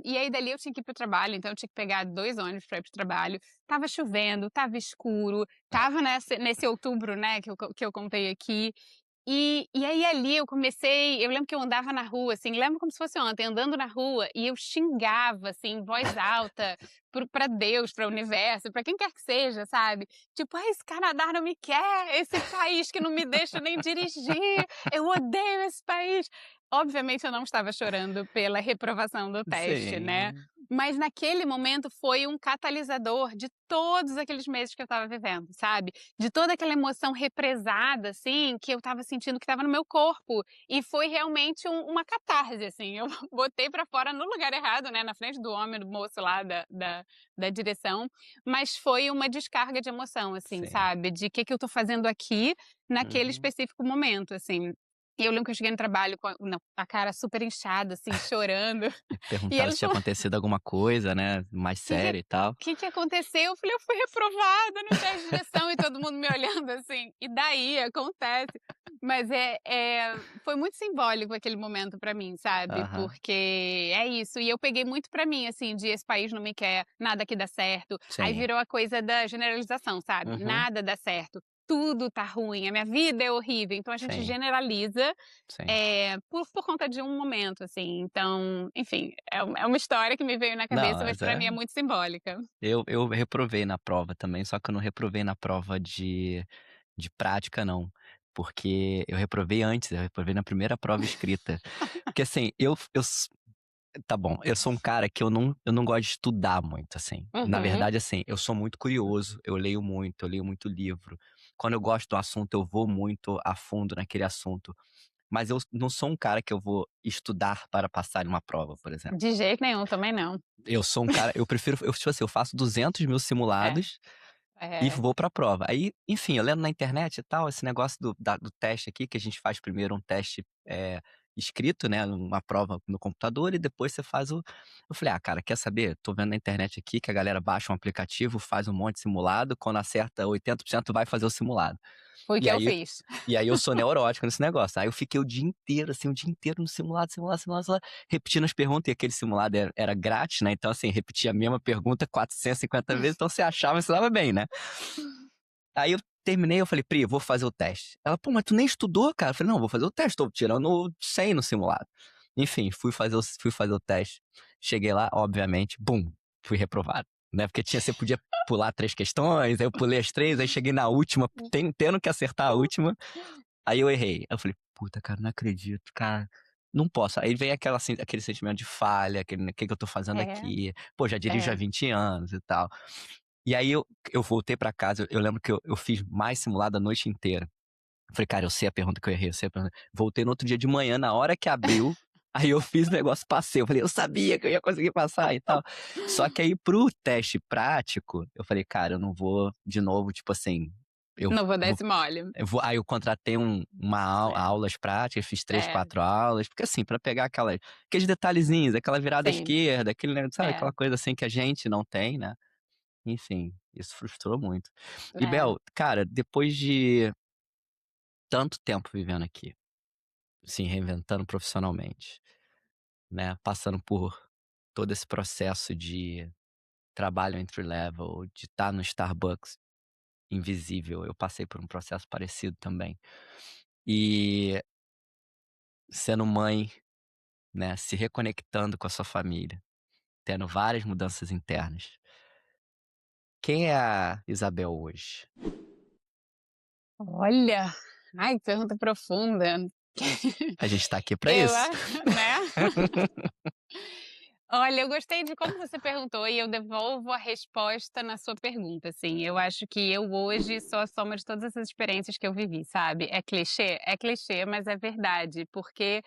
e aí dali eu tinha que ir para o trabalho, então eu tinha que pegar 2 ônibus para ir para o trabalho. Tava chovendo, tava escuro, tava nesse outubro, né, que eu contei aqui, e aí ali eu lembro que eu andava na rua, assim, lembro como se fosse ontem, andando na rua e eu xingava, assim, em voz alta, pra Deus, para o universo, pra quem quer que seja, sabe. Tipo: "Ai, esse Canadá não me quer, esse país que não me deixa nem dirigir, eu odeio esse país". Obviamente eu não estava chorando pela reprovação do teste, né, Sim. mas naquele momento foi um catalisador de todos aqueles meses que eu estava vivendo, sabe de toda aquela emoção represada, assim, que eu estava sentindo que estava no meu corpo, e foi realmente uma catarse, assim, eu botei pra fora no lugar errado, né, na frente do homem, do moço lá da direção, mas foi uma descarga de emoção, assim, Sim. sabe, de que eu tô fazendo aqui, naquele Uhum. específico momento, assim. E eu lembro que eu cheguei no trabalho com a cara super inchada, assim, chorando, E e perguntaram eles se tinha falaram: acontecido alguma coisa, né, mais séria e tal. que aconteceu?" Eu falei: "Eu fui reprovada no teste de direção", e todo mundo me olhando assim, e daí? Acontece. Mas, foi muito simbólico aquele momento pra mim, sabe, Aham. porque é isso, e eu peguei muito pra mim, assim, de esse país não me quer, nada aqui dá certo, aí Sim. virou a coisa da generalização, sabe, Uhum. nada dá certo, tudo tá ruim, a minha vida é horrível, então a gente Sim, generaliza, sim. por conta de um momento, assim, então, enfim, é uma história que me veio na Não, cabeça, mas mas pra mim é muito simbólica. eu reprovei na prova também, só que eu não reprovei na prova de prática não, porque eu reprovei antes, eu reprovei na primeira prova escrita. Porque assim, eu s tá bom, eu sou um cara que eu não gosto de estudar muito, assim. Na Uhum. verdade, assim, eu sou muito curioso, eu leio muito livro. Quando eu gosto do assunto, eu vou muito a fundo naquele assunto. Mas eu não sou um cara que eu vou estudar para passar em uma prova, por exemplo. De jeito nenhum, também não. Eu sou um cara, eu prefiro, tipo assim, eu faço 200.000 É, simulados e é. vou pra prova. Aí, enfim, eu lendo na internet e tal, esse negócio do teste aqui, que a gente faz primeiro um teste, escrito, né, uma prova no computador e depois você faz o eu falei: "Ah, cara, quer saber? Tô vendo na internet aqui que a galera baixa um aplicativo, faz um monte de simulado, quando acerta 80% vai fazer o simulado". Foi o E que eu aí fiz. e aí eu sou neurótico nesse negócio. Aí eu fiquei o dia inteiro, assim, o dia inteiro no simulado, simulado, simulado, simulado, repetindo as perguntas, e aquele simulado era grátis, né, então, assim, repetia a mesma pergunta 450 vezes, então você achava, você estava bem, né. Aí eu terminei, eu falei: "Pri, vou fazer o teste". Ela: "Pô, mas tu nem estudou, cara?" Eu falei: "Não, vou fazer o teste, tô tirando 100 no simulado". Enfim, fui fazer o teste, cheguei lá, obviamente, bum, fui reprovado, né, porque você podia pular 3 questões, aí eu pulei as 3, aí cheguei na última, tendo que acertar a última, aí eu errei. Aí eu falei: "Puta, cara, não acredito, cara, não posso". Aí vem aquele sentimento de falha, aquele: "Que eu tô fazendo É, aqui? Pô, já dirijo há é. 20 anos e tal". E aí eu voltei pra casa, eu lembro que eu fiz mais simulado a noite inteira. Falei: "Cara, eu sei a pergunta que eu errei, eu sei a pergunta". Voltei no outro dia de manhã, na hora que abriu, Aí eu fiz o negócio, passei, eu falei: "Eu sabia que eu ia conseguir passar e tal". Só que aí para o teste prático, eu falei: "Cara, eu não vou de novo, tipo assim, eu Não vou dar vou esse mole. aí eu contratei uma É, aulas práticas, fiz 3 é, 4 aulas, porque assim, pra pegar aqueles detalhezinhos, aquela virada à sim, esquerda, sabe, é, aquela coisa assim que a gente não tem, né. Enfim, isso frustrou muito. E é. Bel, cara, depois de tanto tempo vivendo aqui, se reinventando profissionalmente, né, passando por todo esse processo de trabalho entry level, de estar no Starbucks invisível, eu passei por um processo parecido também. E sendo mãe, né, se reconectando com a sua família, tendo várias mudanças internas. Quem é a Isabel hoje? Olha, ai, que pergunta profunda. A gente tá aqui pra Eu isso. a né. Olha, eu gostei de como você perguntou e eu devolvo a resposta na sua pergunta, assim. Eu acho que eu hoje sou a soma de todas essas experiências que eu vivi, sabe. É clichê? É clichê, mas é verdade, porque,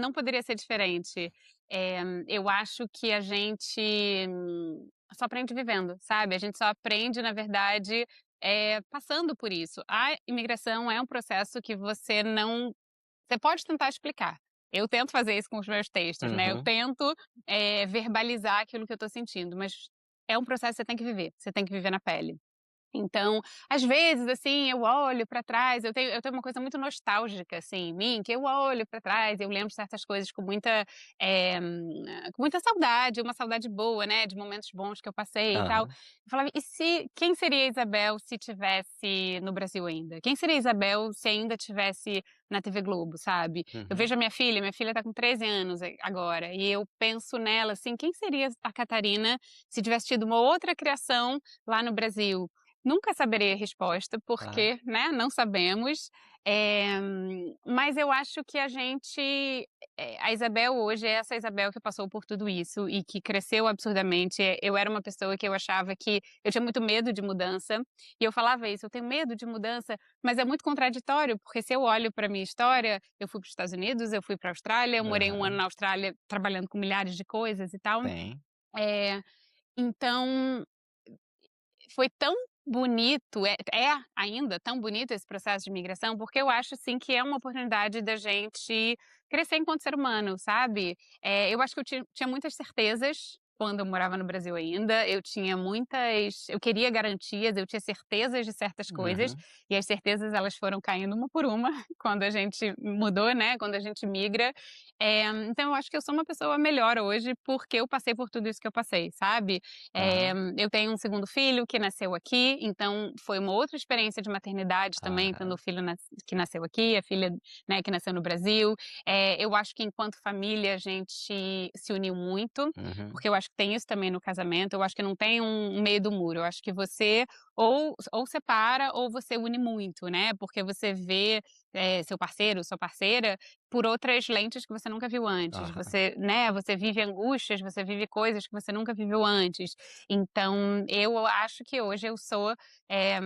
não poderia ser diferente. Eu acho que a gente só aprende vivendo, sabe. A gente só aprende, na verdade, passando por isso. A imigração é um processo que você pode tentar explicar. Eu tento fazer isso com os meus textos, né, eu Uhum. tento, verbalizar aquilo que eu estou sentindo, mas é um processo que você tem que viver na pele. Então, às vezes, assim, eu olho para trás, eu tenho uma coisa muito nostálgica, assim, em mim, que eu olho para trás, eu lembro certas coisas com muita saudade, uma saudade boa, né, de momentos bons que eu passei e tal. Aham. Eu falava: "E se quem seria a Isabel se tivesse no Brasil ainda? Quem seria a Isabel se ainda tivesse na TV Globo?", sabe. Eu Uhum. vejo a minha filha tá com 13 anos agora, e eu penso nela, assim: "Quem seria a Catarina se tivesse tido uma outra criação lá no Brasil?". Nunca saberei a resposta, Claro. porque, né, não sabemos, mas eu acho que a Isabel hoje é essa Isabel que passou por tudo isso e que cresceu absurdamente. Eu era uma pessoa que eu achava que eu tinha muito medo de mudança, e eu falava isso: "Eu tenho medo de mudança", mas é muito contraditório, porque se eu olho para minha história, eu fui para os Estados Unidos, eu fui para a Austrália, eu morei 1 ano Aham. na Austrália trabalhando com milhares de coisas e tal, Sim. eh, então foi tão bonito, é ainda tão bonito esse processo de imigração, porque eu acho, assim, que é uma oportunidade da gente crescer enquanto ser humano, sabe. Eu acho que eu tinha muitas certezas quando eu morava no Brasil ainda, eu queria garantias, eu tinha certezas de certas coisas, Uhum. e as certezas elas foram caindo uma por uma quando a gente mudou, né, quando a gente migra. Então eu acho que eu sou uma pessoa melhor hoje, porque eu passei por tudo isso que eu passei, sabe. Aham. Eu tenho um segundo filho que nasceu aqui, então foi uma outra experiência de maternidade também, tendo o Aham. filho que nasceu aqui, a filha, né, que nasceu no Brasil. Eu acho que enquanto família a gente se uniu muito, Uhum. porque eu acho que tem isso também no casamento, eu acho que não tem um meio do muro, eu acho que você ou separa ou você une muito, né, porque você vê, seu parceiro, sua parceira, por outras lentes que você nunca viu antes. Aham. Você vive angústias, você vive coisas que você nunca viveu antes. Então, eu acho que hoje eu sou, eh,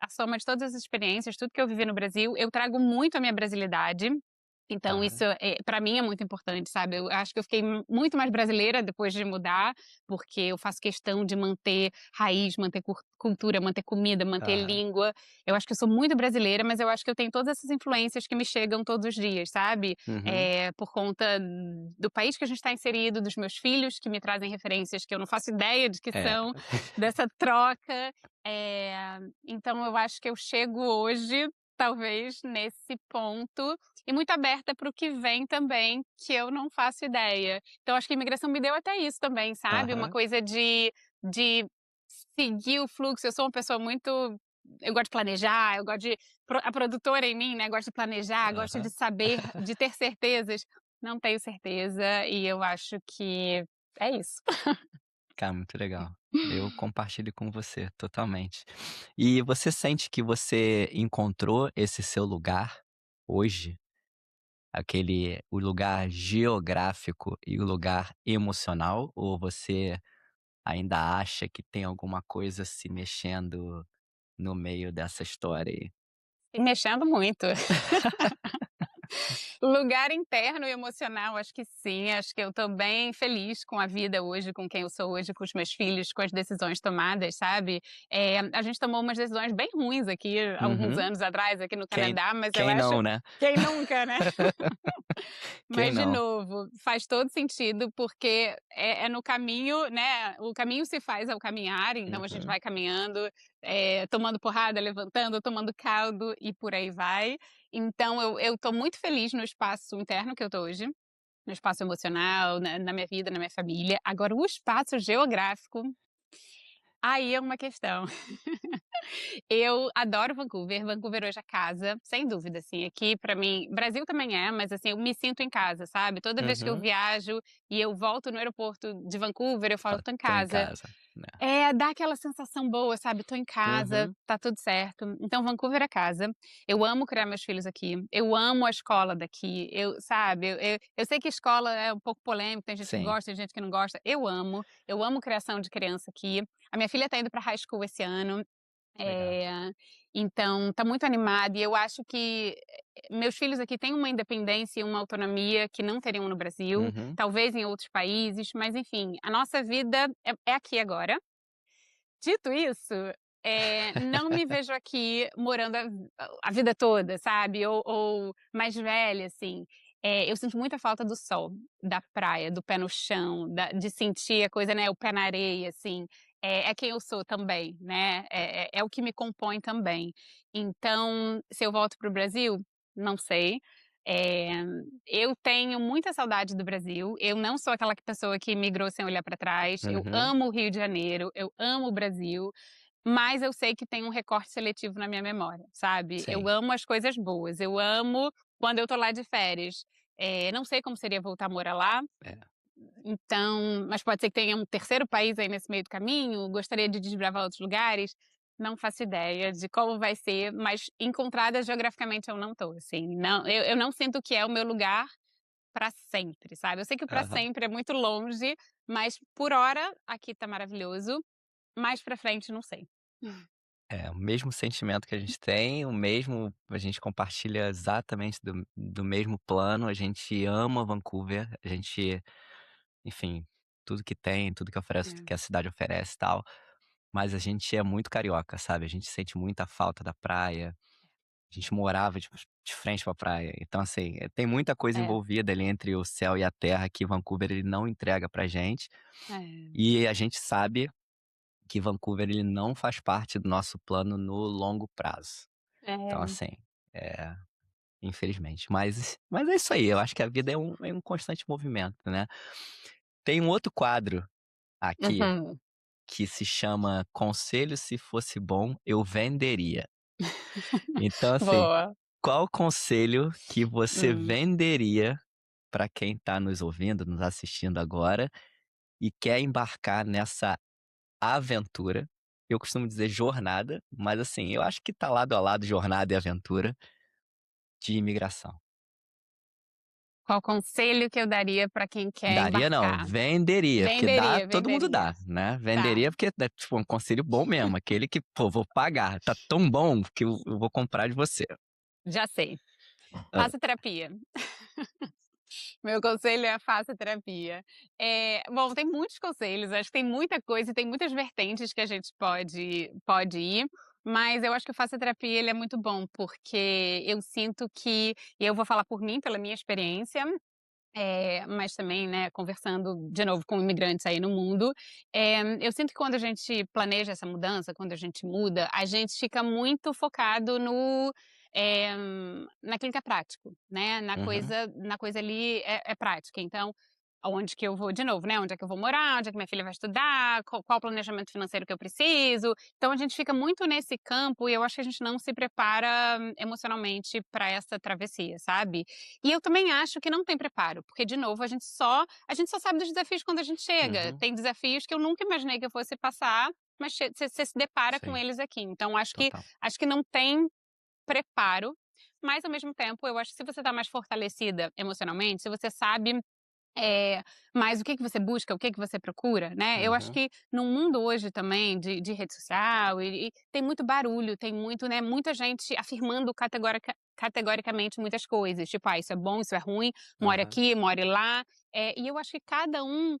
a soma de todas as experiências, tudo que eu vivi no Brasil, eu trago muito a minha brasilidade, então isso, Aham. pra mim é muito importante, sabe. Eu acho que eu fiquei muito mais brasileira depois de mudar, porque eu faço questão de manter raiz, manter cultura, manter comida, manter Aham. língua. Eu acho que eu sou muito brasileira, mas eu acho que eu tenho todas essas influências que me chegam todos os dias, sabe. Uhum. Por conta do país que a gente está inserido, dos meus filhos que me trazem referências que eu não faço ideia de que É. são, dessa troca. Então eu acho que eu chego hoje, talvez, nesse ponto, e muito aberta para o que vem também, que eu não faço ideia. Então acho que a imigração me deu até isso também, sabe, uma Aham. coisa de seguir o fluxo. Eu sou uma pessoa muito, eu gosto de planejar, eu gosto de a produtora em mim, né, gosta de planejar, gosta de Aham. saber, de ter certezas. Não tenho certeza e eu acho que é isso. Cara, muito legal. Eu compartilho com você, totalmente. E você sente que você encontrou esse seu lugar hoje? O lugar geográfico e o lugar emocional? Ou você ainda acha que tem alguma coisa se mexendo no meio dessa história aí? E mexendo muito. Lugar interno e emocional, acho que sim, acho que eu tô bem feliz com a vida hoje, com quem eu sou hoje, com os meus filhos, com as decisões tomadas, sabe. A gente tomou umas decisões bem ruins aqui, alguns Uhum. anos atrás, aqui no Quem Canadá, mas eu quem acho não, né? quem nunca, né. Quem Mas de não? novo, faz todo sentido, porque é no caminho, né, o caminho se faz ao caminhar, então a gente Uhum. vai caminhando, tomando porrada, levantando, tomando caldo e por aí vai. Então eu tô muito feliz no espaço interno que eu tô hoje, no espaço emocional, na minha vida, na minha família. Agora o espaço geográfico, aí é uma questão. Eu adoro Vancouver, Vancouver hoje é casa, sem dúvida, assim, aqui pra mim Brasil também é, mas assim, eu me sinto em casa, sabe. Toda vez que eu Uhum. viajo e eu volto no aeroporto de Vancouver, eu falo: Fala: "Tô em "Tô em casa". casa", né. Dá aquela sensação boa, sabe, "Tô em casa, Uhum. tá tudo certo". Então Vancouver é casa. Eu amo criar meus filhos aqui, eu amo a escola daqui, sabe, eu sei que escola é um pouco polêmico, tem gente que Sim, gosta, tem gente que não gosta, eu amo criação de criança aqui. A minha filha tá indo pra high school esse ano, legal. eh, então tá muito animada e eu acho que, meus filhos aqui têm uma independência e uma autonomia que não teriam no Brasil, Uhum. talvez em outros países, mas enfim, a nossa vida é aqui agora. Dito isso, não me vejo aqui morando a vida toda, sabe, ou mais velha, assim. Eu sinto muita falta do sol, da praia, do pé no chão, de sentir a coisa, né, o pé na areia, assim. É quem eu sou também, né, é o que me compõe também. Então, se eu volto para o Brasil, não sei. Eh, eu tenho muita saudade do Brasil, eu não sou aquela pessoa que migrou sem olhar para trás, eu Uhum. amo o Rio de Janeiro, eu amo o Brasil, mas eu sei que tem um recorte seletivo na minha memória, sabe. Eu Sim. amo as coisas boas, eu amo quando eu tô lá de férias. Não sei como seria voltar a morar lá, É. então mas pode ser que tenha um terceiro país aí nesse meio do caminho, gostaria de desbravar outros lugares, não faço ideia de como vai ser, mas encontrada geograficamente eu não tô, assim, não, eu não sinto que é o meu lugar pra sempre, sabe. Eu sei que o pra Aham. sempre é muito longe, mas por hora aqui tá maravilhoso, mais pra frente não sei. É, o mesmo sentimento que a gente tem, o mesmo a gente compartilha exatamente do mesmo plano, a gente ama Vancouver, a gente, enfim, tudo que tem, tudo que oferece, É, que a cidade oferece e tal, mas a gente é muito carioca, sabe, a gente sente muita falta da praia, a gente morava, tipo, de frente pra praia, então assim, tem muita coisa é, envolvida ali entre o céu e a terra que Vancouver ele não entrega pra gente, é, e a gente sabe que Vancouver ele não faz parte do nosso plano no longo prazo. Então é. assim, é, infelizmente, mas é isso aí, eu acho que a vida é um constante movimento, né. Tem um outro quadro aqui, Uhum. que se chama "Conselho se fosse bom, eu venderia". Então assim, Boa. qual conselho que você Hum. venderia para quem está nos ouvindo, nos assistindo agora, e quer embarcar nessa aventura? Eu costumo dizer jornada, mas assim, eu acho que tá lado a lado jornada e aventura, de imigração. Qual conselho que eu daria pra quem quer Daria não, embarcar? venderia, porque dá Venderia, todo mundo venderia. dá, né. Tá, Venderia porque é tipo um conselho bom mesmo, aquele que: "Pô, vou pagar, tá tão bom que eu vou comprar de você". já sei. Hã. Faça terapia. Meu conselho é faça terapia. Bom, tem muitos conselhos, acho que tem muita coisa e tem muitas vertentes que a gente pode ir, mas eu acho que o faça terapia ele é muito bom, porque eu sinto que e eu vou falar por mim, pela minha experiência, mas também, né, conversando de novo com imigrantes aí no mundo, eu sinto que quando a gente planeja essa mudança, quando a gente muda, a gente fica muito focado eh, naquilo que é prático, né, Uhum, na coisa ali é prática. Então, aonde que eu vou de novo, né, onde é que eu vou morar, onde é que minha filha vai estudar, qual o planejamento financeiro que eu preciso. Então a gente fica muito nesse campo e eu acho que a gente não se prepara emocionalmente para essa travessia, sabe. E eu também acho que não tem preparo, porque de novo a gente só sabe dos desafios quando a gente chega. uhum. Tem desafios que eu nunca imaginei que eu fosse passar, mas você se depara com Sim, eles aqui. Então total. acho que não tem preparo, mas ao mesmo tempo eu acho que se você está mais fortalecida emocionalmente, se você sabe, mais o que que você busca, o que que você procura, né, eu acho Uhum. que no mundo hoje também de rede social e tem muito barulho, tem muito, né, muita gente afirmando categoricamente muitas coisas, tipo: "Ah, isso é bom, isso é ruim, more Aham. aqui, more lá", e eu acho que cada um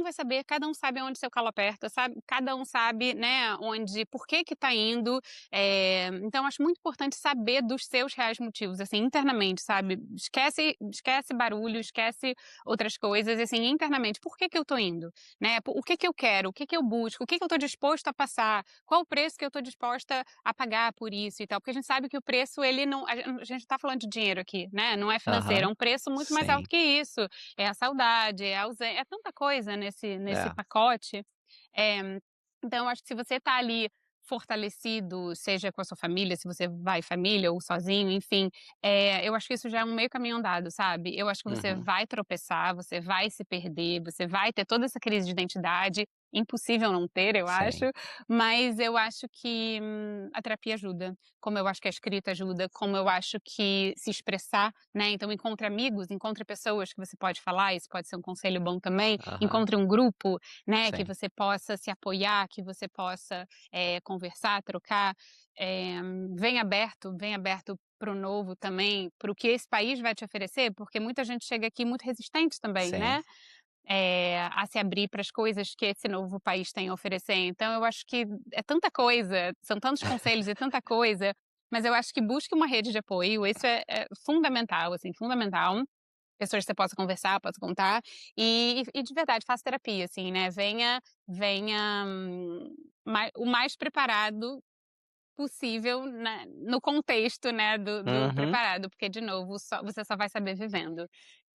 vai saber, cada um sabe aonde seu calo aperta, sabe, cada um sabe, né, onde por que tá indo, então acho muito importante saber dos seus reais motivos, assim, internamente, sabe. Esquece barulho, esquece outras coisas, assim, internamente, por que que eu tô indo, né, o que que eu quero, o que que eu busco, o que que eu tô disposto a passar, qual o preço que eu tô disposta a pagar por isso e tal, porque a gente sabe que o preço ele não a gente tá falando de dinheiro aqui, né, não é financeiro, é Aham. um preço muito mais alto Sim. que isso. É a saudade, é a ausên é tanta coisa nesse É. pacote. Eh, então eu acho que se você tá ali fortalecido, seja com a sua família, se você vai em família ou sozinho, enfim, eu acho que isso já é um meio caminho andado, sabe. Eu acho que você Uhum. vai tropeçar, você vai se perder, você vai ter toda essa crise de identidade, impossível não ter, eu acho, Sim. mas eu acho que, a terapia ajuda, como eu acho que a escrita ajuda, como eu acho que se expressar, né, então encontre amigos, encontre pessoas que você pode falar, isso pode ser um conselho bom também, Aham. encontre um grupo, né, que Sim. você possa se apoiar, que você possa, conversar, trocar, eh, venha aberto para o novo também, para o que esse país vai te oferecer, porque muita gente chega aqui muito resistente também, Sim. né, a se abrir para as coisas que esse novo país tem a oferecer. Então eu acho que é tanta coisa, são tantos conselhos e tanta coisa, mas eu acho que busque uma rede de apoio, isso é fundamental, assim, fundamental. Pessoas que você possa conversar, possa contar, e de verdade faça terapia, assim, né, venha, o mais preparado possível no contexto, né, do Uhum. preparado, porque de novo você só vai saber vivendo.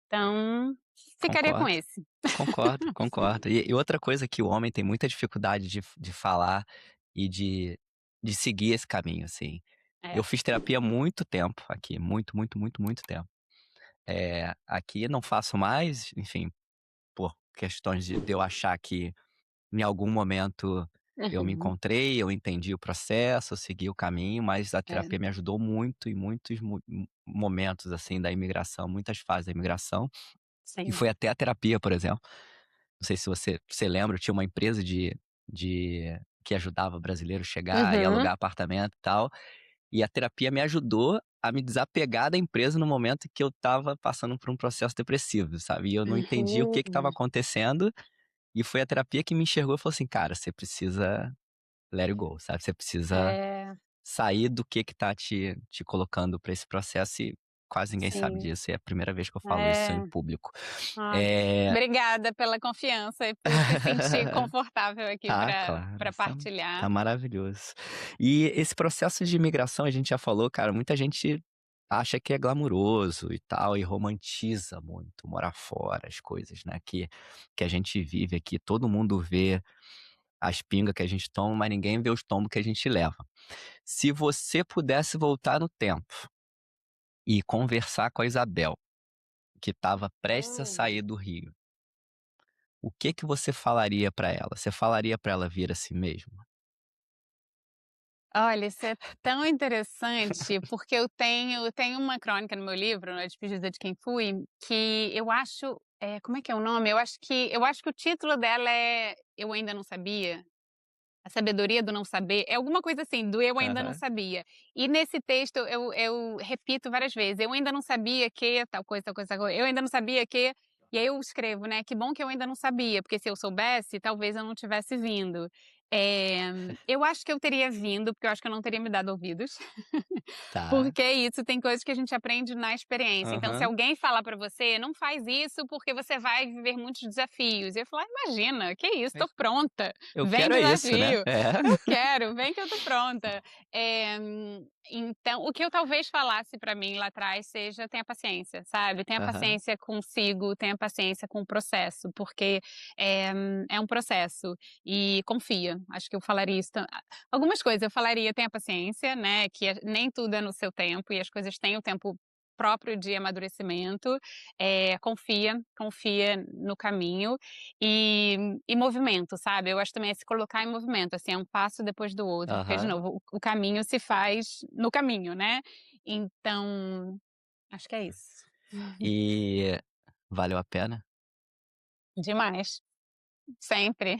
Então, ficaria com Concordo. esse. Concordo, concordo. E outra coisa que o homem tem muita dificuldade de falar e de seguir esse caminho, assim. É. Eu fiz terapia há muito tempo aqui, muito, muito, muito, muito tempo. Aqui não faço mais, enfim, por questões de eu achar que em algum momento eu me Uhum. encontrei, eu entendi o processo, eu segui o caminho, mas a É, terapia me ajudou muito em muitos momentos, assim, da imigração, muitas fases da imigração. E sim. foi até a terapia, por exemplo. Não sei se você lembra, tinha uma empresa de que ajudava brasileiro chegar e Uhum. alugar apartamento e tal, e a terapia me ajudou a me desapegar da empresa no momento que eu estava passando por um processo depressivo, sabe, e eu não entendi o que estava Uhum. acontecendo, e foi a terapia que me enxergou e falou assim: "Cara, você precisa let it go", sabe, você precisa É, sair do que tá te colocando pra esse processo e quase ninguém sabe sim. disso, e é a primeira vez que eu falo isso em É. público. Ai, Eh obrigada pela confiança e por se sentir confortável aqui Ah, para claro, pra isso partilhar. tá maravilhoso. E esse processo de imigração, a gente já falou, cara, muita gente acha que é glamuroso e tal, e romantiza muito morar fora, as coisas, né, que a gente vive aqui. Todo mundo vê as pingas que a gente toma, mas ninguém vê os tombos que a gente leva. Se você pudesse voltar no tempo e conversar com a Isabel, que estava prestes a Hum. sair do Rio, o que você falaria pra ela? Você falaria pra ela vir assim mesmo? Olha, isso é tão interessante, porque eu tenho uma crônica no meu livro, A Despedida de Quem Fui, que eu acho, como é que é o nome? Eu acho que o título dela é "Eu Ainda Não Sabia", a sabedoria do não saber, é alguma coisa assim, do "eu ainda não Aham. sabia". E nesse texto eu repito várias vezes: "Eu ainda não sabia que tal coisa, tal coisa, tal coisa, eu ainda não sabia que", e aí eu escrevo, né: "Que bom que eu ainda não sabia, porque se eu soubesse, talvez eu não tivesse vindo". Eu acho que eu teria vindo, porque eu acho que eu não teria me dado ouvidos. Tá. Porque é isso, tem coisas que a gente aprende na experiência. Então, se Aham. alguém falar pra você: "Não faz isso, porque você vai viver muitos desafios", eu falo: "Imagina, que isso, tô pronta, Eu vem quero é isso, né. desafio, É. eu quero, vem que eu tô pronta". Então, o que eu talvez falasse pra mim lá atrás seja: "Tenha paciência", sabe, tenha Aham. paciência consigo, tenha paciência com o processo, porque é um processo, e confia. Acho que eu falaria isso. Algumas coisas eu falaria: "Tenha paciência", né, que nem tudo é no seu tempo e as coisas têm o tempo próprio de amadurecimento, confia no caminho e movimento, sabe. Eu acho também é se colocar em movimento, assim, é um passo depois do outro, porque de Aham. novo o caminho se faz no caminho, né. Então, acho que é isso. E valeu a pena? Demais. Sempre.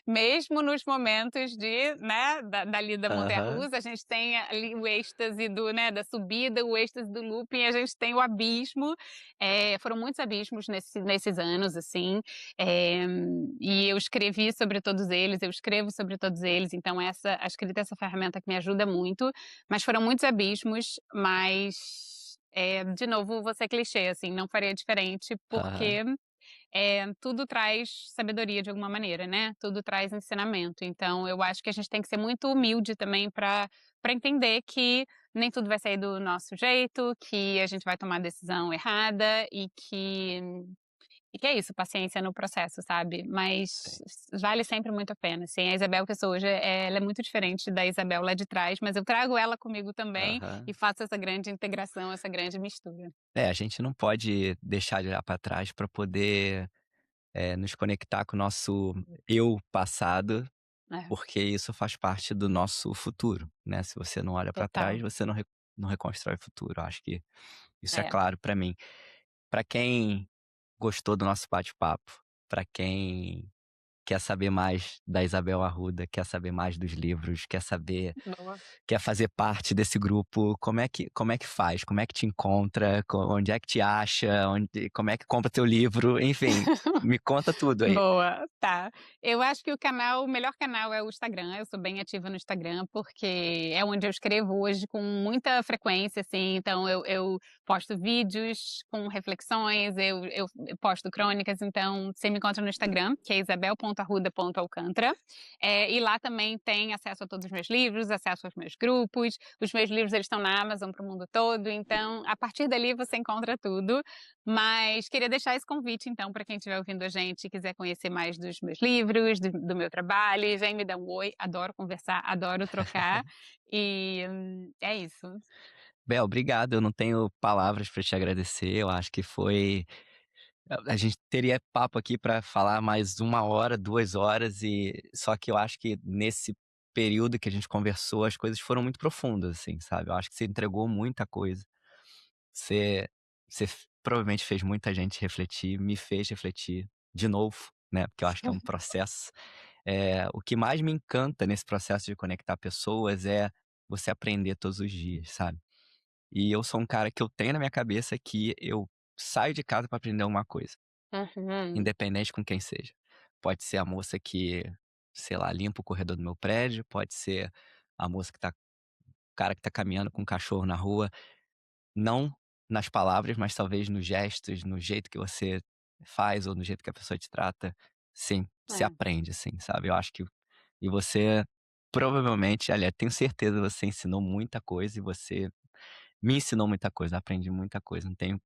Mesmo nos momentos de, né, dali da Aham, montanha-russa, a gente tem ali o êxtase do, né, da subida, o êxtase do looping, a gente tem o abismo. Foram muitos abismos nesses anos, assim, eh, e eu escrevi sobre todos eles, eu escrevo sobre todos eles, então a escrita é essa ferramenta que me ajuda muito, mas foram muitos abismos, mas, de novo, vou ser clichê, assim, não faria diferente, aham. porque tudo traz sabedoria de alguma maneira, né, tudo traz ensinamento, então eu acho que a gente tem que ser muito humilde também para entender que nem tudo vai sair do nosso jeito, que a gente vai tomar a decisão errada e que é isso, paciência no processo, sabe, mas Sim. vale sempre muito a pena, assim, a Isabel que eu sou hoje, ela é muito diferente da Isabel lá de trás, mas eu trago ela comigo também e Aham. faço essa grande integração, essa grande mistura. É, a gente não pode deixar de olhar para trás para poder, nos conectar com o nosso eu passado, É, porque isso faz parte do nosso futuro, né. Se você não olha para trás, total. você não reconstrói o futuro. Acho que isso é É. claro para mim. Para quem gostou do nosso bate-papo, para quem quer saber mais da Isabel Arruda, quer saber mais dos livros, Boa. quer fazer parte desse grupo, como é que faz? Como é que te encontra? Onde é que te acha? Como é que compra teu livro? Enfim, me conta tudo aí. Boa, tá. Eu acho que o melhor canal é o Instagram, eu sou bem ativa no Instagram, porque é onde eu escrevo hoje com muita frequência, assim, então eu posto vídeos com reflexões, eu posto crônicas, então você me encontra no Instagram, que é isabel.arruda.alcântara, e lá também tem acesso a todos os meus livros, acesso aos meus grupos, os meus livros eles estão na Amazon para o mundo todo, então a partir dali você encontra tudo. Mas queria deixar esse convite então para quem estiver ouvindo a gente e quiser conhecer mais dos meus livros, do meu trabalho, e vem me dar um oi, adoro conversar, adoro trocar, e, é isso. Bel, obrigado, eu não tenho palavras para te agradecer, eu acho que foi a gente teria papo aqui para falar mais 1 hora, 2 horas só que eu acho que nesse período que a gente conversou, as coisas foram muito profundas, assim, sabe. Eu acho que você entregou muita coisa. Você provavelmente fez muita gente refletir, me fez refletir de novo, né, porque eu acho que é um processo. O que mais me encanta nesse processo de conectar pessoas é você aprender todos os dias, sabe. E eu sou um cara que eu tenho na minha cabeça que eu saio de casa para aprender alguma coisa. Uhum. Independente com quem seja. Pode ser a moça que, sei lá, limpa o corredor do meu prédio, pode ser a moça que tá o cara que tá caminhando com um cachorro na rua, não nas palavras, mas talvez nos gestos, no jeito que você faz ou no jeito que a pessoa te trata. Sim, se É. aprende, assim, sabe. Eu acho que e você provavelmente, aliás, tenho certeza, você ensinou muita coisa e você me ensinou muita coisa, aprendi muita coisa, não tenho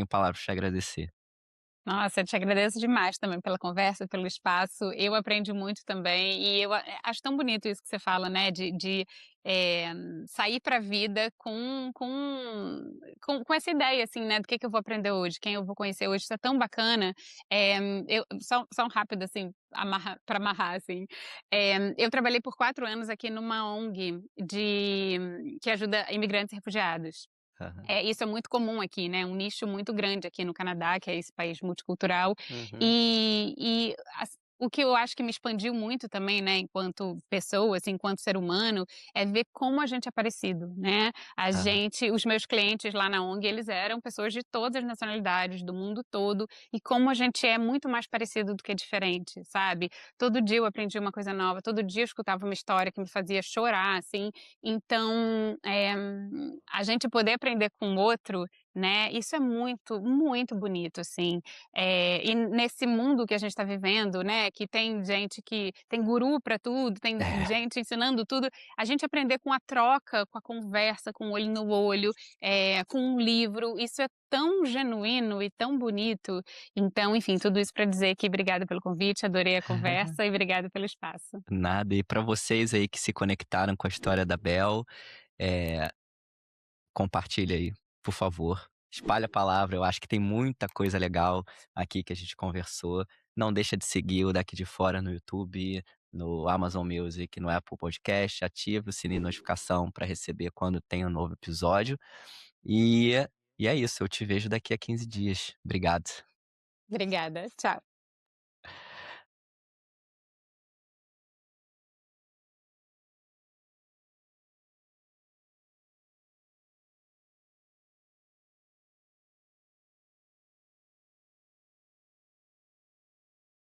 palavras pra te agradecer. Nossa, eu te agradeço demais também pela conversa, pelo espaço. Eu aprendi muito também e eu acho tão bonito isso que você fala, né, eh, sair para a vida com essa ideia, assim, né, do que eu vou aprender hoje, quem eu vou conhecer hoje, isso é tão bacana. Eu só um rápido, assim, para amarrar, assim, eu trabalhei por 4 anos aqui numa ONG que ajuda imigrantes e refugiados. Aham. Isso é muito comum aqui, né, um nicho muito grande aqui no Canadá, que é esse país multicultural, Uhum. e o que eu acho que me expandiu muito também, né, enquanto pessoa, assim, enquanto ser humano, é ver como a gente é parecido, né. Aham. Os meus clientes lá na ONG, eles eram pessoas de todas as nacionalidades, do mundo todo, e como a gente é muito mais parecido do que diferente, sabe. Todo dia eu aprendi uma coisa nova, todo dia eu escutava uma história que me fazia chorar, assim, então, a gente poder aprender com o outro, né, isso é muito, muito bonito, assim. E nesse mundo que a gente está vivendo, né, que tem gente que tem guru para tudo, tem É. gente ensinando tudo, a gente aprender com a troca, com a conversa, com o olho no olho, com um livro, isso é tão genuíno e tão bonito. Então, enfim, tudo isso para dizer que obrigada pelo convite, adorei a conversa e obrigada pelo espaço. Nada. E para vocês aí que se conectaram com a história da Bel, eh, compartilha aí, por favor. Espalha a palavra, eu acho que tem muita coisa legal aqui que a gente conversou. Não deixa de seguir o Daqui de Fora no YouTube, no Amazon Music, no Apple Podcast. Ativa o sininho de notificação para receber quando tem um novo episódio. E e é isso, eu te vejo daqui a 15 dias. Obrigado. Obrigada, tchau.